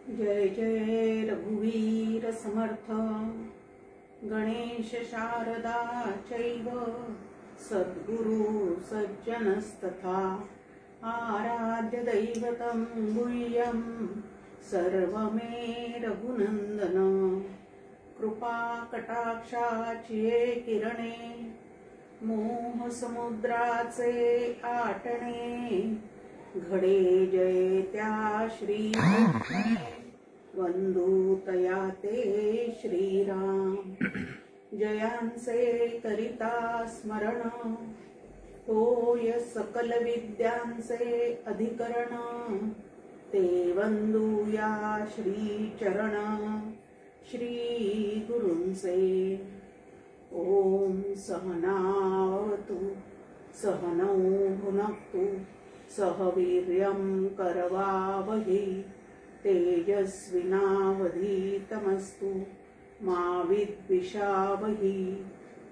जय जय रघुवीर समर्थ गणेश शारदा चैव सद्गुरु सज्जनस्तथा आराध्य दैवतं गुह्यं सर्वमे रघुनंदन कृपा कटाक्षाची किरणे मोह समुद्राचे आटणे घडे जय त्या श्री वंदू तया ते श्रीराम जयांचे करिता स्मरण होय सकल विद्यांचे अधिकरण ते वंदू या श्री चरण श्री गुरूंचे ओम सहनावतु सहनौ भुनक्तु सह वीर्यं करवावहै तेजस्विनावधीतमस्तु मा विद्विषावहै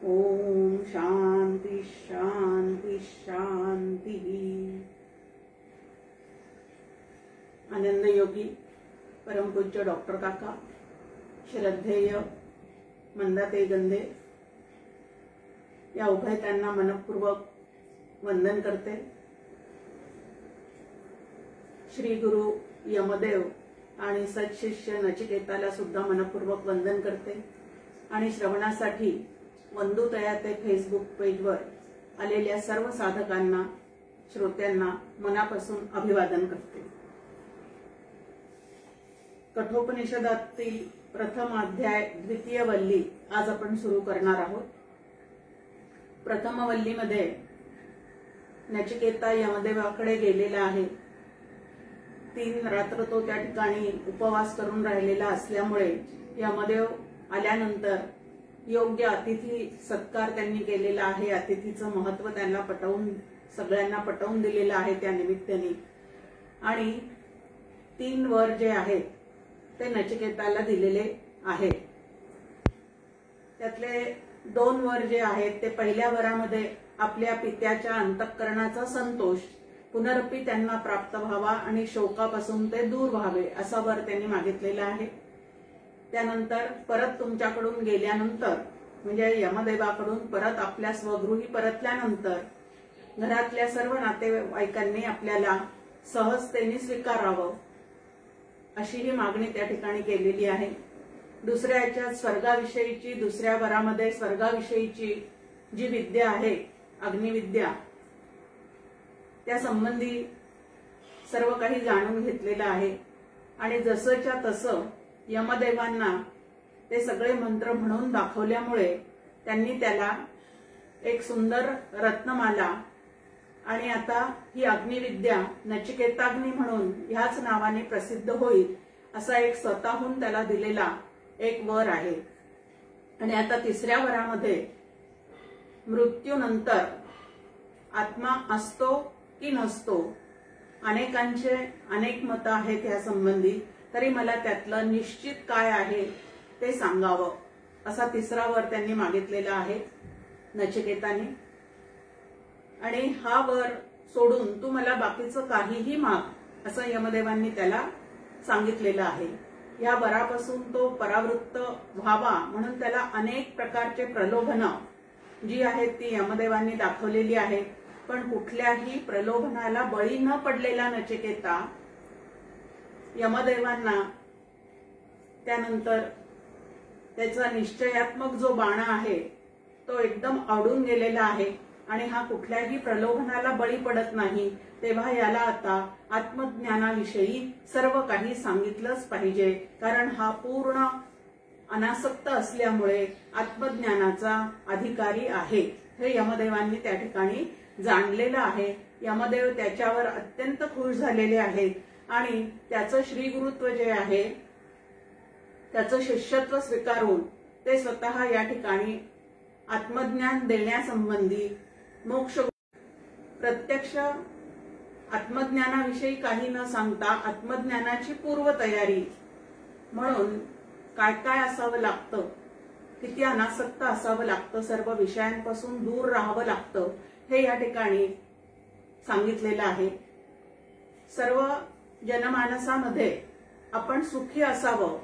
ओम शांति शांति शांति। आनंद योगी परमपूज्य डॉक्टर काका, श्रद्धेय मंदाताई गंधे या उभयतांना मनपूर्वक वंदन करते। श्री गुरु यमदेव आणि सत्शिष्य नचिकेताला सुद्धा मनपूर्वक वंदन करते आणि श्रवणासाठी वंदुतया ते फेसबुक पेजवर आलेल्या सर्व साधकांना श्रोत्यांना मनापासून अभिवादन करते। कठोपनिषदातील प्रथम अध्याय द्वितीय वल्ली आज आपण सुरू करणार आहोत। प्रथम वल्लीमध्ये नचिकेता यमदेवाकडे गेलेला आहे। 3 रात्र तो त्या ठिकाणी उपवास करून राहिलेला असल्यामुळे यमदेव आल्यानंतर योग्य अतिथी सत्कार त्यांनी केलेला आहे। अतिथीचं महत्त्व त्यांना सगळ्यांना पटवून दिलेलं आहे त्या निमित्ताने। आणि 3 वर जे आहेत ते नचिकेताला दिलेले आहेत। त्यातले 2 वर जे आहेत ते पहिल्या वरामध्ये आपल्या पित्याच्या अंतःकरणाचा संतोष पुनरपी त्यांना प्राप्त व्हावा आणि शोकापासून ते दूर व्हावे असा वर त्यांनी मागितलेला आहे। त्यानंतर परत तुमच्याकडून गेल्यानंतर म्हणजे यमदेवाकडून परत आपल्या स्वगृही परतल्यानंतर घरातल्या सर्व नातेवाईकांनी आपल्याला सहजतेने स्वीकारावं अशी ही मागणी त्या ठिकाणी केलेली आहे। दुसऱ्याच्या स्वर्गाविषयीची दुसऱ्या वरामध्ये स्वर्गाविषयीची जी विद्या आहे अग्निविद्या त्या संबंधी सर्व काही जाणून घेतलेलं आहे आणि जसंच्या तसं यमदेवांना ते सगळे मंत्र म्हणून दाखवल्यामुळे त्यांनी त्याला एक सुंदर रत्नमाला आणि आता ही अग्निविद्या नचिकेताग्नी म्हणून ह्याच नावाने प्रसिद्ध होईल असा एक स्वतःहून त्याला दिलेला एक वर आहे। आणि आता 3ऱ्या वरामध्ये मृत्यूनंतर आत्मा असतो की नसतो अनेकांचे अनेक मत आहेत या संबंधी, तरी मला त्यातलं निश्चित काय आहे ते सांगावं असा 3रा वर त्यांनी मागितलेला आहे नचिकेताने। आणि हा वर सोडून तू मला बाकीचं काहीही माग असं यमदेवांनी त्याला सांगितलेलं आहे। या वरापासून तो परावृत्त व्हावा म्हणून त्याला अनेक प्रकारचे प्रलोभनं जी आहेत ती यमदेवांनी दाखवलेली आहेत, पण कुठल्याही प्रलोभनाला बळी न पडलेला नचिकेता यमदेवांना त्यानंतर त्याचा निश्चयात्मक जो बाण आहे तो एकदम आवडून गेलेला आहे आणि हा कुठल्याही प्रलोभनाला बळी पडत नाही। तेव्हा याला आता आत्मज्ञानाविषयी सर्व काही सांगितलंच पाहिजे, कारण हा पूर्ण अनासक्त असल्यामुळे आत्मज्ञानाचा अधिकारी आहे हे यमदेवांनी त्या ठिकाणी जाणलेलं आहे। यमदेव त्याच्यावर अत्यंत खुश झालेले आहेत आणि त्याचं श्रीगुरुत्व जे आहे त्याचं शिष्यत्व स्वीकारून ते स्वतः या ठिकाणी आत्मज्ञान देण्यासंबंधी मोक्ष प्रत्यक्ष आत्मज्ञानाविषयी काही न सांगता आत्मज्ञानाची पूर्वतयारी म्हणून काय काय असावं लागतं, किती अनासक्त असावं लागतं, सर्व विषयांपासून दूर राहावं लागतं हे या ठिकाणी सांगितलेलं आहे। सर्व जनमानसामध्ये आपण सुखी असावं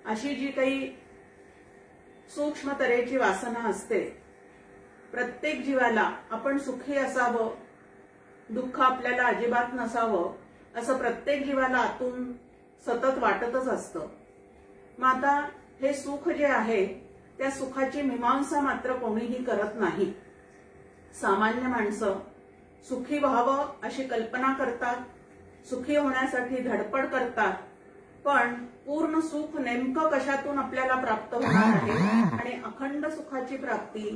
अशी जी काही सूक्ष्म तऱ्हेची वासना असते, प्रत्येक जीवाला आपण सुखी असावं, दुःख आपल्याला अजिबात नसावं असं प्रत्येक जीवाला आतून सतत वाटतच असतं. मग आता हे सुख जे आहे त्या सुखाची मीमांसा मात्र कोणीही करत नाही. सामान्य माणसं सुखी व्हावं अशी कल्पना करतात, सुखी होण्यासाठी धडपड करतात, पण पूर्ण सुख नेमकं कशातून आपल्याला प्राप्त होणार आहे आणि अखंड सुखाची प्राप्ती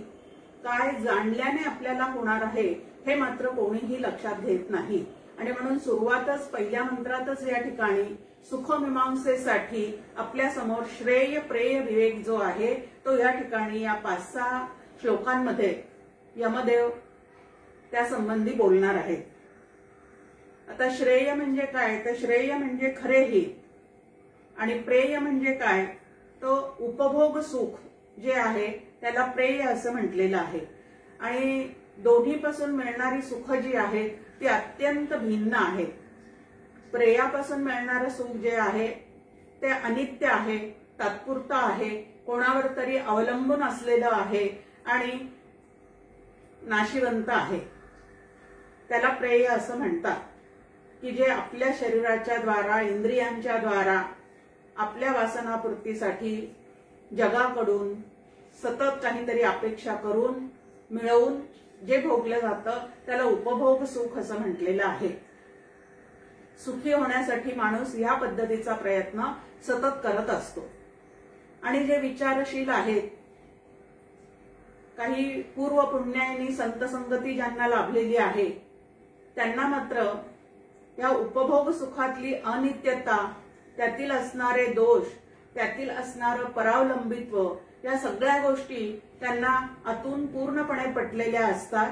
काय जाणल्याने आपल्याला होणार आहे हे मात्र कोणीही लक्षात घेत नाही. आणि म्हणून सुरुवातच पहिल्या मंत्रातच या ठिकाणी सुखमीमांसेसाठी आपल्या समोर श्रेय प्रेय विवेक जो आहे तो या ठिकाणी या 5-6 श्लोकांमध्ये यमदेव त्या संबंधी बोलणार आहेत. आता श्रेय म्हणजे काय, तर श्रेय म्हणजे खरे हित आणि प्रेय म्हणजे काय, तो उपभोग सुख जे आहे त्याला प्रेय असं म्हटलेलं आहे. आणि दोन्हीपासून मिळणारी सुख जी आहेत ती अत्यंत भिन्न आहेत. प्रेयापासून मिळणारं सुख जे आहे ते अनित्य आहे, तात्पुरतं आहे, कोणावर तरी अवलंबून असलेलं आहे आणि नाशिवंत आहे. त्याला प्रेय असं म्हणतात की जे आपल्या शरीराच्या द्वारा, इंद्रियांच्या द्वारा आपल्या वासनापूर्तीसाठी जगाकडून सतत काहीतरी अपेक्षा करून मिळवून जे भोगलं जातं त्याला उपभोग सुख असं म्हटलेलं आहे. सुखी होण्यासाठी माणूस या पद्धतीचा प्रयत्न सतत करत असतो. आणि जे विचारशील आहेत, काही पूर्व पुण्यानी संत संगती ज्यांना लाभलेली आहे त्यांना मात्र या उपभोग सुखातली अनित्यता, त्यातील असणारे दोष, त्यातील असणारं परावलंबित्व या सगळ्या गोष्टी त्यांना आतून पूर्णपणे पटलेल्या असतात.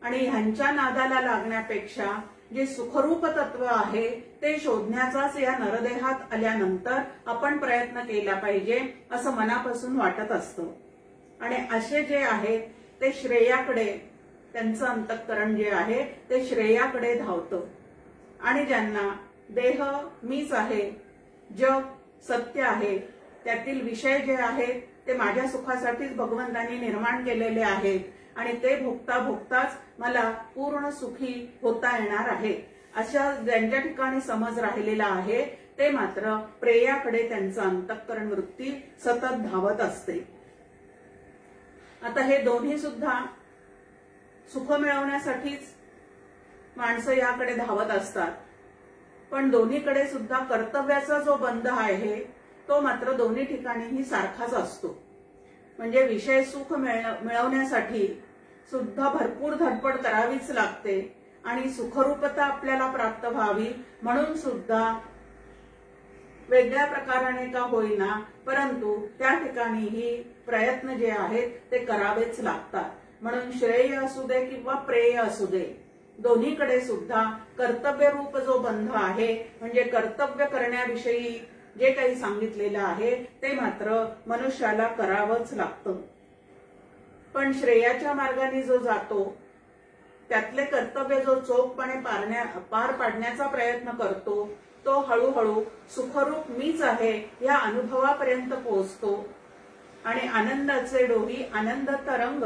आणि ह्यांच्या नादाला लागण्यापेक्षा जे सुखरूप तत्व आहे ते शोधण्याचाच या नरदेहात आल्यानंतर आपण प्रयत्न केला पाहिजे असं मनापासून वाटत असतं. आणि असे जे आहेत ते श्रेयाकडे, त्यांचं अंतःकरण जे आहे ते श्रेयाकडे धावतं. आणि ज्यांना देह मीच आहे, जग सत्य आहे, त्यातील विषय जे आहेत ते माझ्या सुखासाठीच भगवंतांनी निर्माण केलेले आहेत आणि ते भोगता भोगताच मला पूर्ण सुखी होता येणार आहे, अशा ज्यांच्या ठिकाणी समज राहिलेला आहे ते मात्र प्रेयाकडे त्यांचं अंतःकरण वृत्ती सतत धावत असते. आता हे दोन्ही सुद्धा सुख मिळवण्यासाठीच माणसं याकडे धावत असतात, पण दोन्हीकडे सुद्धा कर्तव्याचा जो बंध आहे तो मात्र दोन्ही ठिकाणीही सारखाच असतो. म्हणजे विषय सुख मिळवण्यासाठी सुद्धा भरपूर धडपड करावीच लागते आणि सुखरूपता आपल्याला प्राप्त व्हावी म्हणून सुद्धा वेगळ्या प्रकाराने का होईना परंतु त्या ठिकाणीही प्रयत्न जे आहेत ते करावेच लागतात. म्हणून श्रेय असू दे किंवा प्रेय असू दे, दोन्हीकडे सुद्धा कर्तव्य रूप जो बंध आहे म्हणजे कर्तव्य करण्याविषयी जे काही सांगितलेलं आहे ते मात्र मनुष्याला करावंच लागतं. पण श्रेयाच्या मार्गाने जो जातो त्यातले कर्तव्य जो चोखपणे पार पाडण्याचा प्रयत्न करतो तो हळूहळू सुखरूप मीच आहे या अनुभवापर्यंत पोहोचतो आणि आनंदाचे डोही आनंद तरंग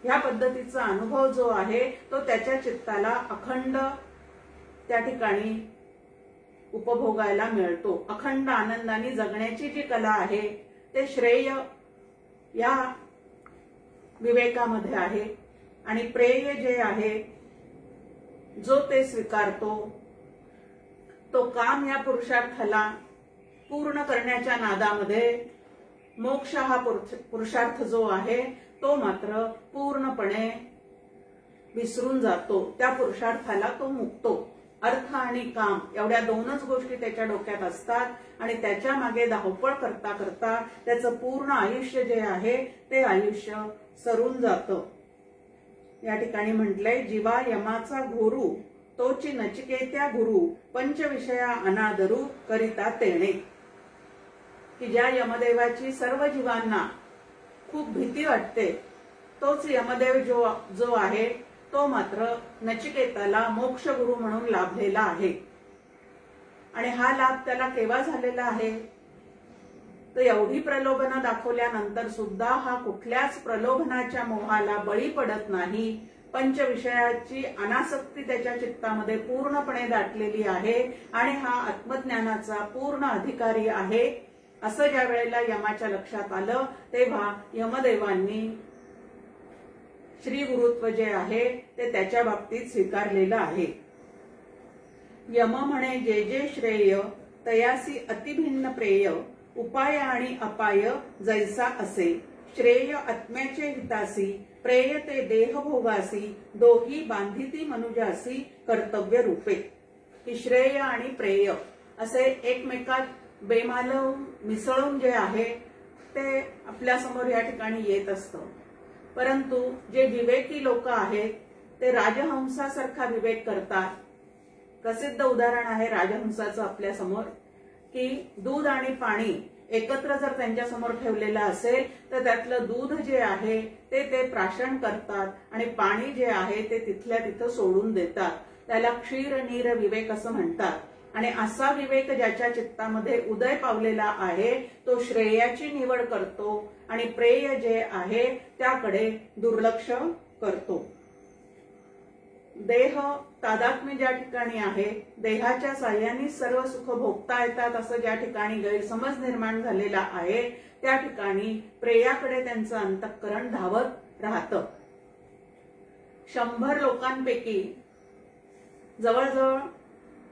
ह्या पद्धतीचा अनुभव जो आहे तो त्याच्या चित्ताला अखंड त्या ठिकाणी उपभोगायला मिळतो. अखंड आनंदाने जगण्याची जी कला आहे ते श्रेय या विवेकामध्ये आहे आणि प्रेय जे आहे जो ते स्वीकारतो तो काम या पुरुषार्थाला पूर्ण करण्याच्या नादामध्ये मोक्ष हा पुरुषार्थ जो आहे तो मात्र पूर्णपणे विसरून जातो. त्या पुरुषार्थाला तो मुक्तो. अर्थ आणि काम एवढ्या दोनच गोष्टी त्याच्या डोक्यात असतात आणि त्याच्या मागे धावपळ करता करता त्याचं पूर्ण आयुष्य जे आहे ते आयुष्य सरून जातं. या ठिकाणी म्हटलंय जीवा यमाचा घोरू तोची नचिकेत्या गुरु पंचविषया अनादरू करिता तेणे, की ज्या यमदेवाची सर्व जीवांना खूप भीती वाटते तोच यमदेव जो आहे तो मात्र नचिकेताला मोक्ष गुरु म्हणून लाभलेला आहे. आणि हा लाभ त्याला केव्हा झालेला आहे? तर एवढी प्रलोभनं दाखवल्यानंतर सुद्धा हा कुठल्याच प्रलोभनाच्या मोहाला बळी पडत नाही. पंचविषयाची अनासक्ती त्याच्या चित्तामध्ये पूर्णपणे दाटलेली आहे आणि हा आत्मज्ञानाचा पूर्ण अधिकारी आहे. असं ज्या वेळेला यमाच्या लक्षात आलं तेव्हा यमदेवांनी श्री गुरुत्व जे आहे ते त्याच्या बाबतीत स्वीकारलेलं आहे. यम म्हणे जे जे श्रेय तयासी अतिभिन्न प्रेय उपाय आणि अपाय जैसा असे श्रेय आत्म्याचे हितासी प्रेय ते देहभोगासी दोही बांधिती मनुजासी कर्तव्य रूपे. की श्रेय आणि प्रेय असे एकमेकात बेमालव मिसळून जे आहे ते आपल्या समोर या ठिकाणी येत असतं. परंतु जे विवेकी लोक आहेत ते राजहंसासारखा विवेक करतात. प्रसिद्ध उदाहरण आहे राजहंसाचं आपल्या समोर, की दूध आणि पाणी एकत्र जर त्यांच्या समोर ठेवलेलं असेल तर त्यातलं दूध जे आहे ते प्राशन करतात आणि पाणी जे आहे ते तिथल्या तिथं सोडून देतात. त्याला क्षीर नीर विवेक असं म्हणतात. आणि असा विवेक ज्याच्या चित्तामध्ये उदय पावलेला आहे तो श्रेयाची निवड करतो आणि प्रेय जे आहे त्याकडे दुर्लक्ष करतो. देह तादात्म्य ज्या ठिकाणी आहे, देहाच्या साह्याने सर्व सुख भोगता येतात असं ज्या ठिकाणी गैरसमज निर्माण झालेला आहे त्या ठिकाणी प्रेयाकडे त्यांचं अंतःकरण धावत राहतं. 100 लोकांपैकी जवळजवळ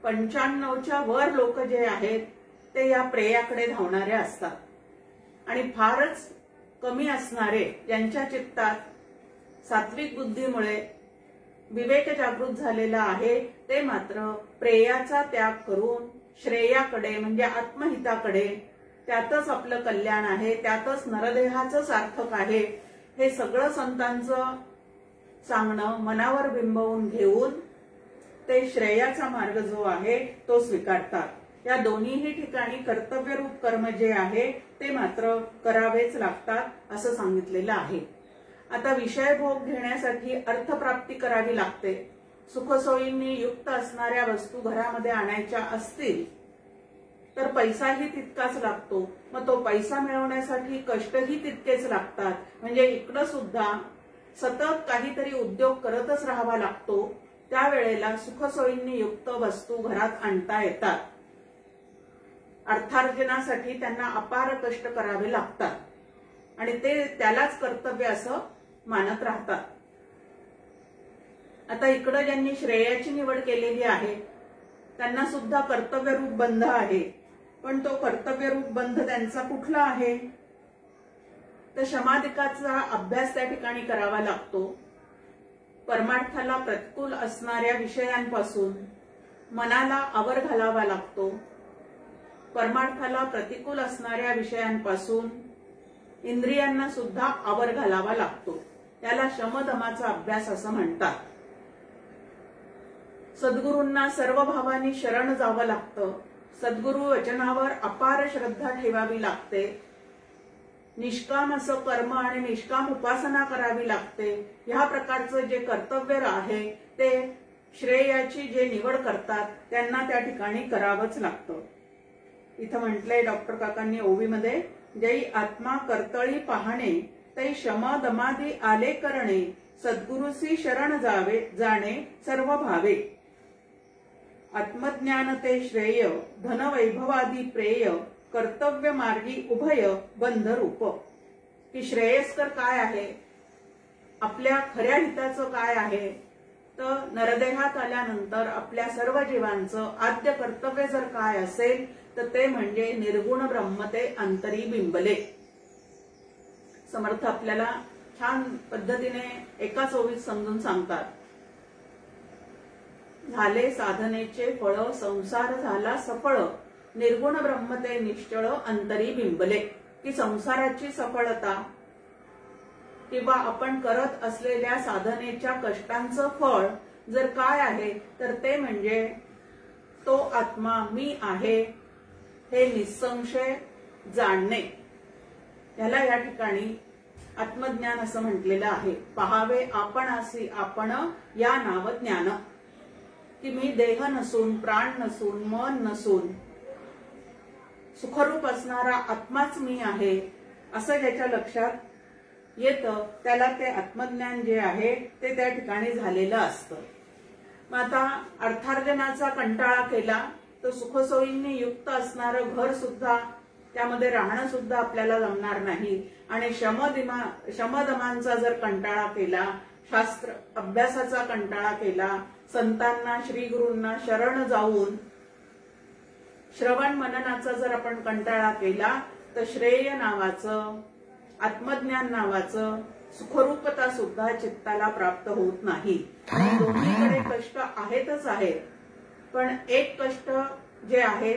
95च्या वर लोक जे आहेत ते या प्रेयाकडे धावणारे असतात आणि फारच कमी असणारे ज्यांच्या चित्तात सात्विक बुद्धीमुळे विवेक जागृत झालेला आहे ते मात्र प्रेयाचा त्याग करून श्रेयाकडे म्हणजे आत्महिताकडे, त्यातच आपलं कल्याण आहे, त्यातच नरदेहाचं सार्थक आहे हे सगळं संतांचं सांगणं मनावर बिंबवून घेऊन ते श्रेयाचा मार्ग जो आहे तो स्वीकारतात. या दोन्हीही ठिकाणी कर्तव्यरूप कर्म जे आहे ते मात्र करावेच लागतात असं सांगितलेलं आहे. आता विषय भोग घेण्यासाठी अर्थप्राप्ती करावी लागते. सुखसोयींनी युक्त असणाऱ्या वस्तू घरामध्ये आणायच्या असतील तर पैसाही तितकाच लागतो. मग तो पैसा मिळवण्यासाठी कष्टही तितकेच लागतात. म्हणजे इकडं सुद्धा सतत काहीतरी उद्योग करतच राहावा लागतो. त्यावेळेला सुखसोयींनी युक्त वस्तू घरात आणता येतात. अर्थार्जनासाठी त्यांना अपार कष्ट करावे लागतात आणि ते त्यालाच कर्तव्य असं मानत राहतात. आता इकडं ज्यांनी श्रेयाची निवड केलेली आहे त्यांना सुद्धा कर्तव्यरूप बंध आहे. पण तो कर्तव्यरूप बंध त्यांचा कुठला आहे? तर शमाधिकाचा अभ्यास त्या ठिकाणी करावा लागतो. परमार्थाला प्रतिकूल असणाऱ्या विषयांपासून मनाला आवर घालावा लागतो. परमार्थाला प्रतिकूल असणाऱ्या विषयांपासून इंद्रियांना सुद्धा आवर घालावा लागतो. त्याला शमदमाचा अभ्यास असं म्हणतात. सद्गुरूंना सर्व भावांनी शरण जावं लागतं. सद्गुरू वचनावर अपार श्रद्धा ठेवावी लागते. निष्काम असं कर्म आणि निष्काम उपासना करावी लागते. ह्या प्रकारचं जे कर्तव्य आहे ते श्रेयाची जे निवड करतात त्यांना त्या ठिकाणी करावंच लागतं. इथं म्हटलंय डॉक्टर काकांनी ओवीमध्ये, जै आत्मा कर्तळी पाहणे तै शम दमादी आले करणे सद्गुरुसी शरण जावे जाणे सर्व भावे. आत्मज्ञान ते श्रेय धन वैभवादी प्रेय कर्तव्य मार्गी उभय बंध रूप. की श्रेयस्कर काय आहे, आपल्या खऱ्या हिताचं काय आहे, तर नरदेहात आल्यानंतर आपल्या सर्व जीवांचं आद्य कर्तव्य जर काय असेल तर ते म्हणजे निर्गुण ब्रह्म ते अंतरी बिंबले. समर्थ आपल्याला छान पद्धतीने एकाच ओळीत समजून सांगतात. झाले साधनेचे फळ संसार झाला सफळ निर्गुण ब्रह्म ते निश्चळ अंतरी बिंबले. की संसाराची सफळता किंवा आपण करत असलेल्या साधनेच्या कष्टांचं फळ जर काय आहे तर ते म्हणजे तो आत्मा मी आहे हे निसंशय जाणणे. याला या ठिकाणी आत्मज्ञान असं म्हटलेलं आहे. पहावे आपणासी आपण या नाव ज्ञान. की मी देह नसून, प्राण नसून, मन नसून सुखरूप असणारा आत्माच मी आहे असं ज्याच्या लक्षात येतं त्याला ते आत्मज्ञान जे आहे ते त्या ठिकाणी झालेलं असतं. मग आता अर्थार्जनाचा कंटाळा केला तर सुखसोयींनी युक्त असणारं घर सुद्धा, त्यामध्ये राहणं सुद्धा आपल्याला जमणार नाही. आणि शमदमांचा जर कंटाळा केला, शास्त्र अभ्यासाचा कंटाळा केला, संतांना श्रीगुरूंना शरण जाऊन श्रवण मननाचा जर आपण कंटाळा केला तर श्रेय नावाचं, आत्मज्ञान नावाचं सुखरूपता सुद्धा चित्ताला प्राप्त होत नाही. आणि दोन्हीकडे कष्ट आहेतच आहेत, पण एक कष्ट जे आहे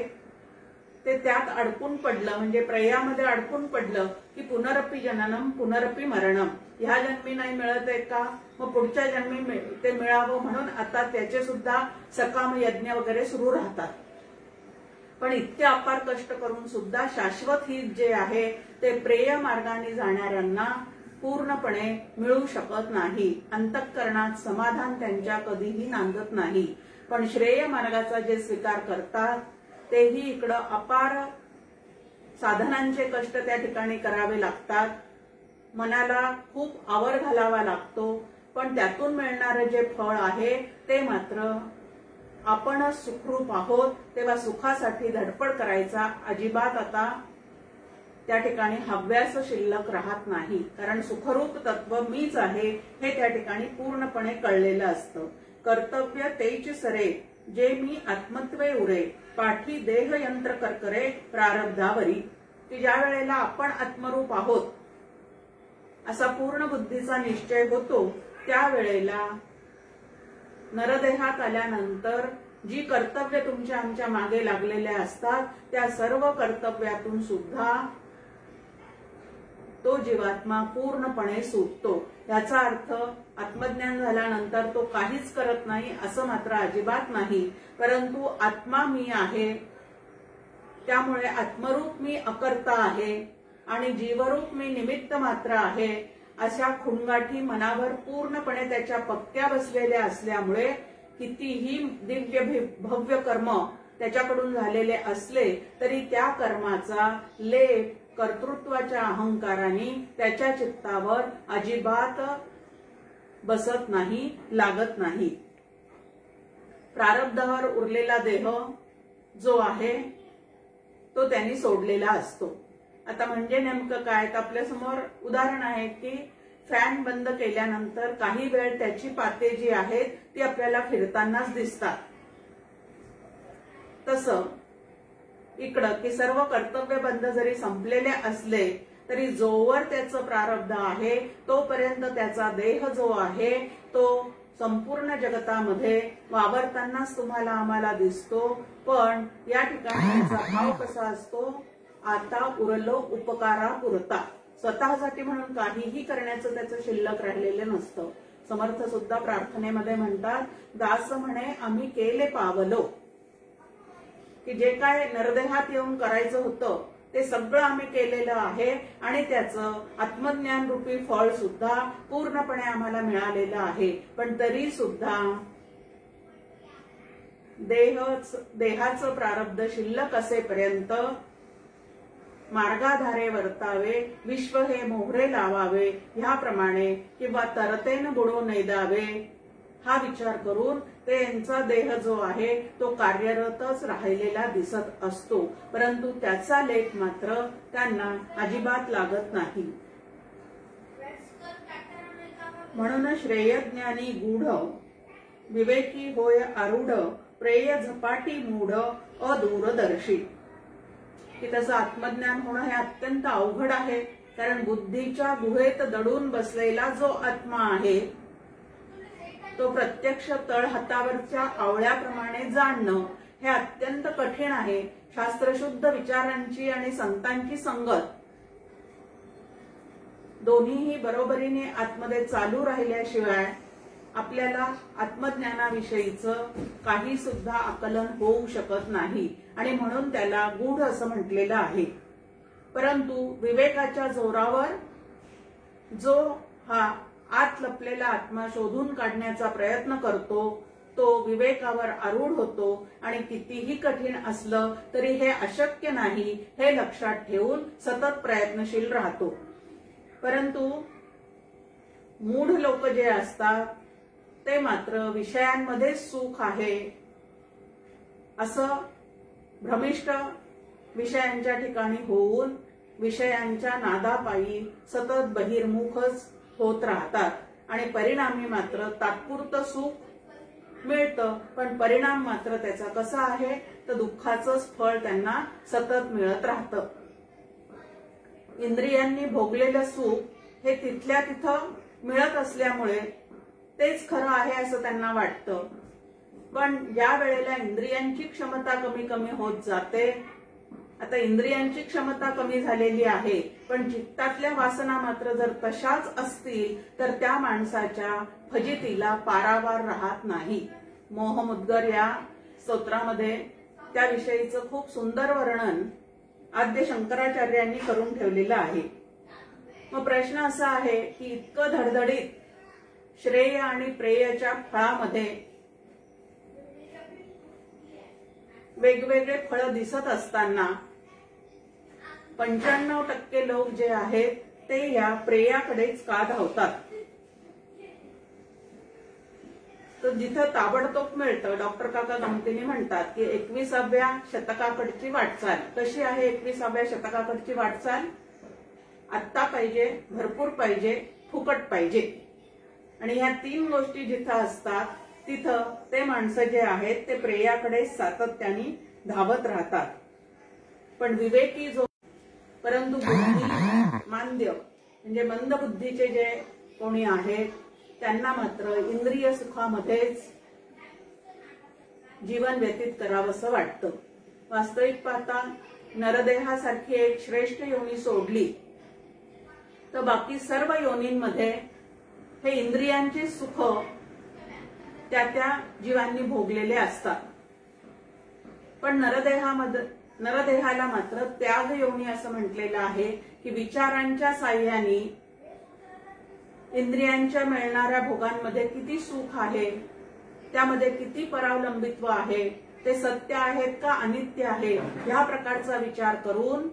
ते त्यात अडकून पडलं, म्हणजे प्रयामध्ये अडकून पडलं की पुनरपि जननम पुनरपि मरणम, ह्या जन्मी नाही मिळत आहे का, मग पुढच्या जन्मी ते मिळावं म्हणून आता त्याचे सुद्धा सकाम यज्ञ वगैरे सुरू राहतात. पण इतके अपार कष्ट करून सुद्धा शाश्वत हित जे आहे ते प्रेय मार्गाने जाणाऱ्यांना पूर्णपणे मिळू शकत नाही. अंतःकरणात समाधान त्यांच्या कधीही नांदत नाही. पण श्रेय मार्गाचा जे स्वीकार करतात तेही इकडं अपार साधनांचे कष्ट त्या ठिकाणी करावे लागतात, मनाला खूप आवर घालावा लागतो, पण त्यातून मिळणारे जे फळ आहे ते मात्र आपणच सुखरूप आहोत तेव्हा सुखासाठी धडपड करायचा अजिबात आता त्या ठिकाणी हव्यास शिल्लक राहत नाही. कारण सुखरूप तत्व मीच आहे हे त्या ठिकाणी पूर्णपणे कळलेलं असतं. कर्तव्य तेच सरे जे मी आत्मत्वे उरे, पाठी देह यंत्र करकरे प्रारब्धावरी, की ज्या वेळेला आपण आत्मरूप आहोत असा पूर्ण बुद्धीचा निश्चय होतो त्यावेळेला नरदेहात आल्यानंतर जी कर्तव्य तुमच्या आमच्या मागे लागलेल्या असतात त्या सर्व कर्तव्यातून सुद्धा तो जीवात्मा पूर्णपणे सुटतो. याचा अर्थ आत्मज्ञान झाल्यानंतर तो काहीच करत नाही असं मात्र अजिबात नाही, परंतु आत्मा मी आहे त्यामुळे आत्मरूप मी अकर्ता आहे आणि जीवरूप मी निमित्त मात्र आहे अशा खुणगाठी मनावर पूर्णपणे त्याच्या पक्क्या बसलेल्या असल्यामुळे कितीही दिव्य भव्य कर्म त्याच्याकडून झालेले असले तरी त्या कर्माचा लेप कर्तृत्वाच्या अहंकाराने त्याच्या चित्तावर अजिबात बसत नाही, लागत नाही. प्रारब्धावर उरलेला देह जो आहे तो त्यांनी सोडलेला असतो. आता म्हणजे नेमकं काय, तर आपल्या समोर उदाहरण आहे की फॅन बंद केल्यानंतर काही वेळ त्याची पाते जी आहेत ती आपल्याला फिरतानाच दिसतात. तसं इकडं की सर्व कर्तव्य बंध जरी संपलेले असले तरी जोवर त्याचं प्रारब्ध आहे तोपर्यंत त्याचा देह जो आहे तो संपूर्ण जगतामध्ये वावरतानाच तुम्हाला आम्हाला दिसतो. पण या ठिकाणी त्याचा भाव कसा असतो, आता उरलो उपकारा पुरता, स्वतःसाठी म्हणून काहीही करण्याचं त्याचं शिल्लक राहिलेलं नसतं. समर्थ सुद्धा प्रार्थनेमध्ये म्हणतात, दास म्हणे आम्ही केले पावलो, की जे काय नरदेहात येऊन करायचं होतं ते सगळं आम्ही केलेलं आहे आणि त्याचं आत्मज्ञान रूपी फळ सुद्धा पूर्णपणे आम्हाला मिळालेलं आहे. पण तरी सुद्धा देहाचं प्रारब्ध शिल्लक असेपर्यंत मार्गाधारे वर्तावे, विश्व हे मोहरे लावावे ह्याप्रमाणे किंवा तरतेन बुडो नैदावे हा विचार करून त्यांचा देह जो आहे तो कार्यरतच राहिलेला दिसत असतो, परंतु त्याचा लेख मात्र त्यांना अजिबात लागत नाही. म्हणून श्रेयज्ञानी गूढ विवेकी होय आरूढ, प्रेय झपाटी मूढ अदूरदर्शी, की त्याचं आत्मज्ञान होणं हे अत्यंत अवघड आहे. कारण बुद्धीच्या गुहेत दडून बसलेला जो आत्मा आहे तो प्रत्यक्ष तळहातावरच्या आवळ्याप्रमाणे जाणणं हे अत्यंत कठीण आहे. शास्त्रशुद्ध विचारांची आणि संतांची संगत दोन्हीही बरोबरीने आतमध्ये चालू राहिल्याशिवाय आपल्याला आत्मज्ञानाविषयीचं काही सुद्धा आकलन होऊ शकत नाही आणि म्हणून त्याला गूढ असं म्हटलेलं आहे. परंतु विवेकाच्या जोरावर जो हा आत लपलेला आत्मा शोधून काढण्याचा प्रयत्न करतो तो विवेकावर आरूढ होतो आणि कितीही कठीण असलं तरी हे अशक्य नाही हे लक्षात ठेवून सतत प्रयत्नशील राहतो. परंतु मूढ लोक जे असतात ते मात्र विषयांमध्ये सुख आहे असं भ्रमिष्ट विषयांच्या ठिकाणी होऊन विषयांच्या नादापायी सतत बहिर्मुखच होत राहतात आणि परिणामी मात्र तात्पुरतं सुख मिळतं, पण परिणाम मात्र त्याचा कसा आहे तर दुःखाचंच फळ त्यांना सतत मिळत राहतं. इंद्रियांनी भोगलेलं सुख हे तिथल्या तिथं मिळत असल्यामुळे तेच खरं आहे असं त्यांना वाटतं. पण ज्या वेळेला इंद्रियांची क्षमता कमी कमी होत जाते, आता इंद्रियांची क्षमता कमी झालेली आहे पण चित्तातल्या वासना मात्र जर तशाच असतील तर त्या माणसाच्या फजितीला पारावार राहत नाही. मोहमुद्गर या स्तोत्रामध्ये त्याविषयीचं खूप सुंदर वर्णन आद्य शंकराचार्यांनी करून ठेवलेलं आहे. मग प्रश्न असा आहे की इतकं धडधडीत श्रेय आणि प्रेयच्या फळामध्ये वेगवेगळे फळ दिसत असताना 95% लोक जे आहेत ते या प्रेयाकडेच का धावतात. तर जिथं ताबडतोब मिळतं, डॉक्टर काका गमतीने म्हणतात की 21व्या शतकाकडची वाटचाल कशी आहे. 21व्या शतकाकडची वाटचाल आत्ता पाहिजे, भरपूर पाहिजे, फुकट पाहिजे. आणि ह्या 3 गोष्टी जिथं असतात तिथं ते माणसं जे आहेत ते प्रेयाकडे सातत्याने धावत राहतात. पण विवेकी जो परंतु बुद्धी मांद्य म्हणजे मंद बुद्धीचे जे कोणी आहेत त्यांना मात्र इंद्रिय सुखामध्येच जीवन व्यतीत करावंसं वाटतं. वास्तविक पाहता नरदेहासारखी एक श्रेष्ठ योनी सोडली तर बाकी सर्व योनींमध्ये हे इंद्रियांचे सुख त्या त्या जीवांनी भोगलेले असतात. पण नरदेहाला मात्र त्याग योनी असं म्हटलेलं आहे की विचारांच्या साह्याने इंद्रियांच्या मिळणाऱ्या भोगांमध्ये किती सुख आहे, त्यामध्ये किती परावलंबित्व आहे, ते सत्य आहेत का अनित्य आहे, या प्रकारचा विचार करून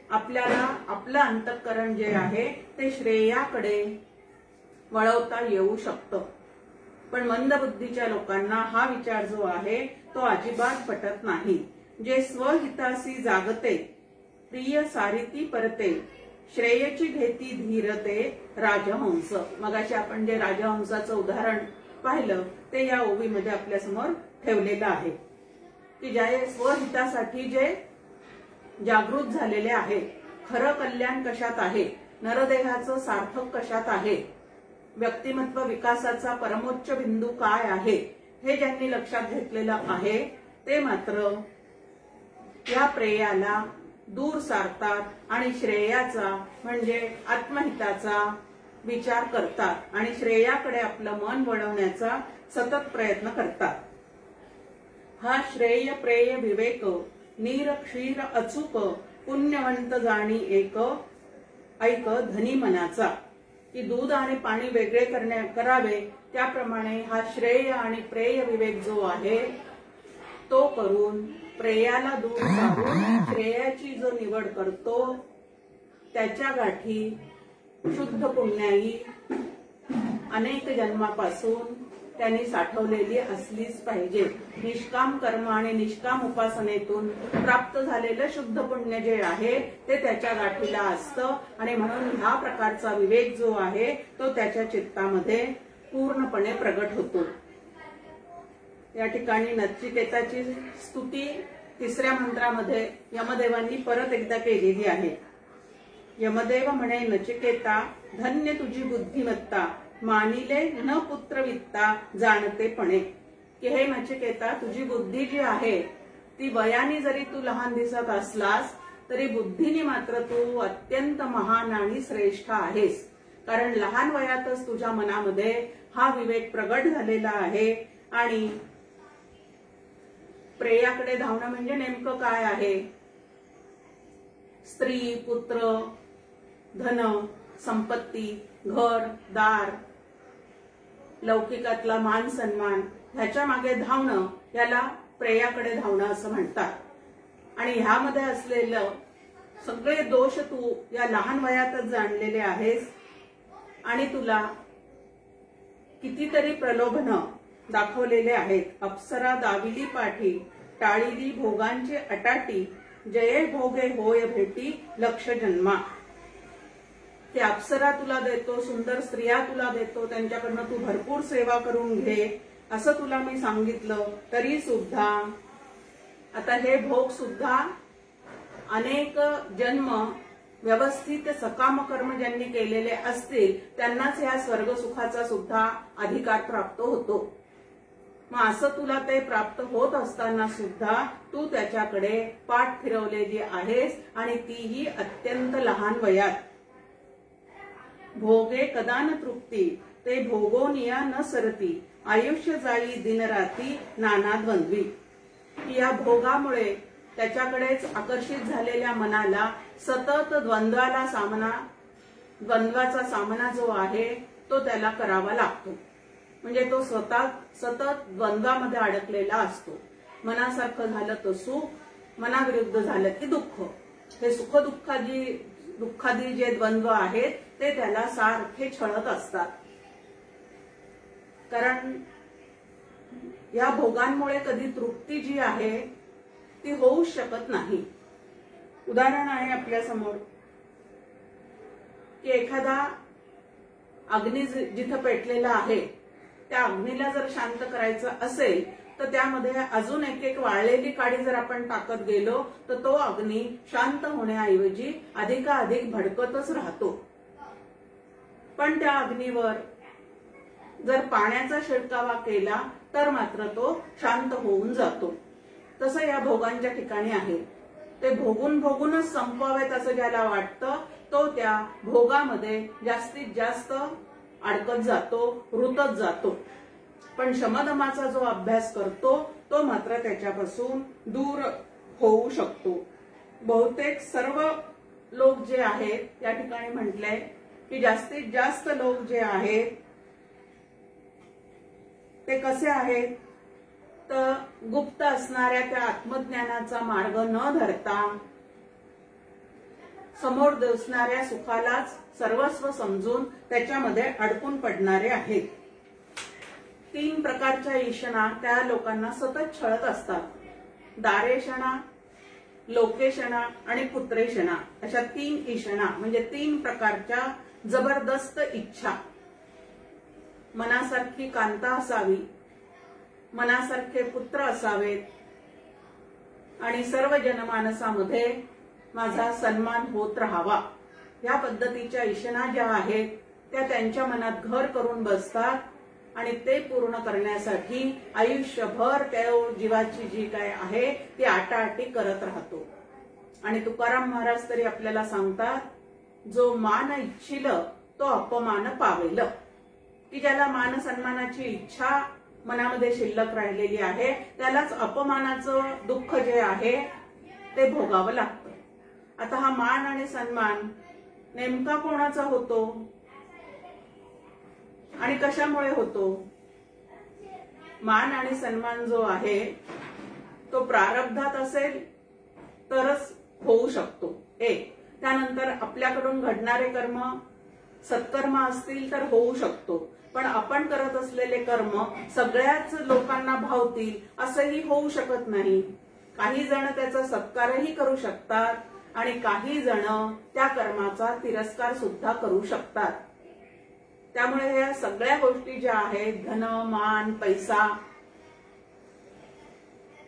आपल्याला आपलं अंतःकरण जे आहे ते श्रेयाकडे वळवता येऊ शकतं. पण मंदबुद्धीच्या लोकांना हा विचार जो आहे तो अजिबात पटत नाही. जे स्वहितासी जागते प्रिय सारिती परते श्रेयची घेती धीरते राजहंस. मगाशी आपण जे राजहंसाचं उदाहरण पाहिलं ते या ओवीमध्ये आपल्या समोर ठेवलेलं आहे की ज्या स्वहितासाठी जे जागृत झालेले आहे, खरं कल्याण कशात आहे, नरदेहाचं सार्थक कशात आहे, व्यक्तिमत्व विकासाचा परमोच्च बिंदू काय आहे, हे ज्यांनी लक्षात घेतलेलं आहे ते मात्र या प्रेयाला दूर सारतात आणि श्रेयाचा म्हणजे आत्महिताचा विचार करतात आणि श्रेयाकडे आपलं मन वळवण्याचा सतत प्रयत्न करतात. हा श्रेय प्रेय विवेक नीर क्षीर अचूक पुण्यवंत जाणी एक ऐक धनी मनाचा. की दूध आणि पाणी वेगळे करावे त्याप्रमाणे हा श्रेय आणि प्रेय विवेक जो आहे तो करून प्रेयाला दूर सारून श्रेयाची जो निवड करतो त्याच्या गाठी शुद्ध पुण्याई अनेक जन्मापासून त्यांनी साठवलेली असलीच पाहिजे. निष्काम कर्म आणि निष्काम उपासनेतून प्राप्त झालेलं शुद्ध पुण्य जे आहे ते त्याच्या गाठीला असतं आणि म्हणून ह्या प्रकारचा विवेक जो आहे तो त्याच्या चित्तामध्ये पूर्णपणे प्रगट होतो. या ठिकाणी नचिकेताची स्तुती 3ऱ्या मंत्रामध्ये यमदेवांनी परत एकदा केलेली आहे. यमदेव म्हणे नचिकेता धन्य तुझी बुद्धिमत्ता मानिले न पुत्रवित्ता जाणतेपणे. की हे नचिकेता तुझी बुद्धी जी आहे ती वयाने जरी तू लहान दिसत असलास तरी बुद्धीने मात्र तू अत्यंत महान आणि श्रेष्ठ आहेस. कारण लहान वयातच तुझ्या मनामध्ये हा विवेक प्रगट झालेला आहे आणि प्रेयाकडे धावणं म्हणजे नेमकं काय आहे. स्त्री पुत्र धन संपत्ती घर दार लौकिकातला मान सन्मान ह्याच्या मागे धावणं याला प्रेयाकडे धावणं असं म्हणतात. आणि ह्यामध्ये असलेलं सगळे दोष तू या लहान वयातच जाणलेले आहेस आणि तुला कितीतरी प्रलोभनं दाखवलेले आहेत. अप्सरा दाविली पाठी, टाळिली भोगांची अटाटी, जये भोगे होय भेटी लक्ष जन्मा. ते अप्सरा तुला देतो, सुंदर स्त्रिया तुला देतो, त्यांच्याकडनं तू भरपूर सेवा करून घे असं तुला मी सांगितलं, तरी सुद्धा आता हे भोग सुद्धा अनेक जन्म व्यवस्थित सकाम कर्म ज्यांनी केलेले असतील त्यांनाच ह्या स्वर्ग सुखाचा सुद्धा अधिकार प्राप्त होतो. मग असं तुला ते प्राप्त होत असताना सुद्धा तू त्याच्याकडे पाठ फिरवलेली आहेस आणि तीही अत्यंत लहान वयात. भोगे कदा न तृप्ती, ते भोगोनिया न सरती, आयुष्य जाई दिनराती नाना द्वंद्वी. या भोगामुळे त्याच्याकडेच आकर्षित झालेल्या मनाला सतत द्वंद्वाचा सामना जो आहे तो त्याला करावा लागतो. म्हणजे तो स्वतः सतत द्वंद्वामध्ये अडकलेला असतो. मनासारखं झालं तर सुख, मनाविरुद्ध झालं की दुःख. हे सुख दुःखादी जे द्वंद्व आहेत ते त्याला सारखे छळत असतात. कारण या भोगांमुळे कधी तृप्ती जी आहे ती होऊ शकत नाही. उदाहरण आहे आपल्या समोर की एखादा अग्नी जिथं पेटलेला आहे त्या अग्नीला जर शांत करायचं असेल तर त्यामध्ये अजून एक वाळलेली काडी जर आपण टाकत गेलो तर तो अग्नी शांत होण्याऐवजी अधिकाधिक भडकतच राहतो. पण त्या अग्नीवर जर पाण्याचा शिडकावा केला तर मात्र तो शांत होऊन जातो. तसं या भोगांच्या ठिकाणी आहे. ते भोगूनच संपवावेत असं ज्याला वाटतं तो त्या भोगामध्ये जास्तीत जास्त अडकत जातो, रुतत जातो. पण शमदमाचा जो अभ्यास करतो तो मात्र त्याच्यापासून दूर होऊ शकतो. बहुतेक सर्व लोक जे आहेत या ठिकाणी म्हटलंय की जास्तीत जास्त लोक जे आहेत ते कसे आहेत तर गुप्त असणाऱ्या त्या आत्मज्ञानाचा मार्ग न धरता समोर दिसणाऱ्या सुखालाच सर्वस्व समजून त्याच्यामध्ये अडकून पडणारे आहेत. 3 प्रकारच्या ईशना त्या लोकांना सतत छळत असतात. दारेशना, लोकेशना आणि पुत्रेशना अशा 3 ईशना म्हणजे 3 प्रकारच्या जबरदस्त इच्छा. मनासारखी कांता असावी, मनासारखे पुत्र असावेत आणि सर्व जनमानसामध्ये माझा सन्मान होत राहावा. या पद्धतीच्या इशना ज्या आहेत त्या त्यांच्या मनात घर करून बसतात आणि ते पूर्ण करण्यासाठी आयुष्यभर त्या जीवाची जी काय आहे ती आटाआटी करत राहतो. आणि तुकाराम महाराज तरी आपल्याला सांगतात, जो मान इच्छिल तो अपमान पावेल. की ज्याला मान सन्मानाची इच्छा मनामध्ये शिल्लक राहिलेली आहे त्यालाच अपमानाचं दुःख जे आहे ते भोगावं लागतं. आता हा मान आणि सन्मान नेमका कोणाचा होतो आणि कशामुळे होतो? मान आणि सन्मान जो आहे तो प्रारब्धात असेल तरच होऊ शकतो. त्यानंतर आपल्याकडून घडणारे कर्म सत्कर्म असतील तर होऊ शकतो. पण आपण करत असलेले कर्म सगळ्याच लोकांना भावतील असंही होऊ शकत नाही. काही जण त्याचा सत्कारही करू शकतात आणि काही जण त्या कर्माचा तिरस्कार सुद्धा करू शकतात. त्यामुळे या सगळ्या गोष्टी ज्या आहेत धन, मान, पैसा,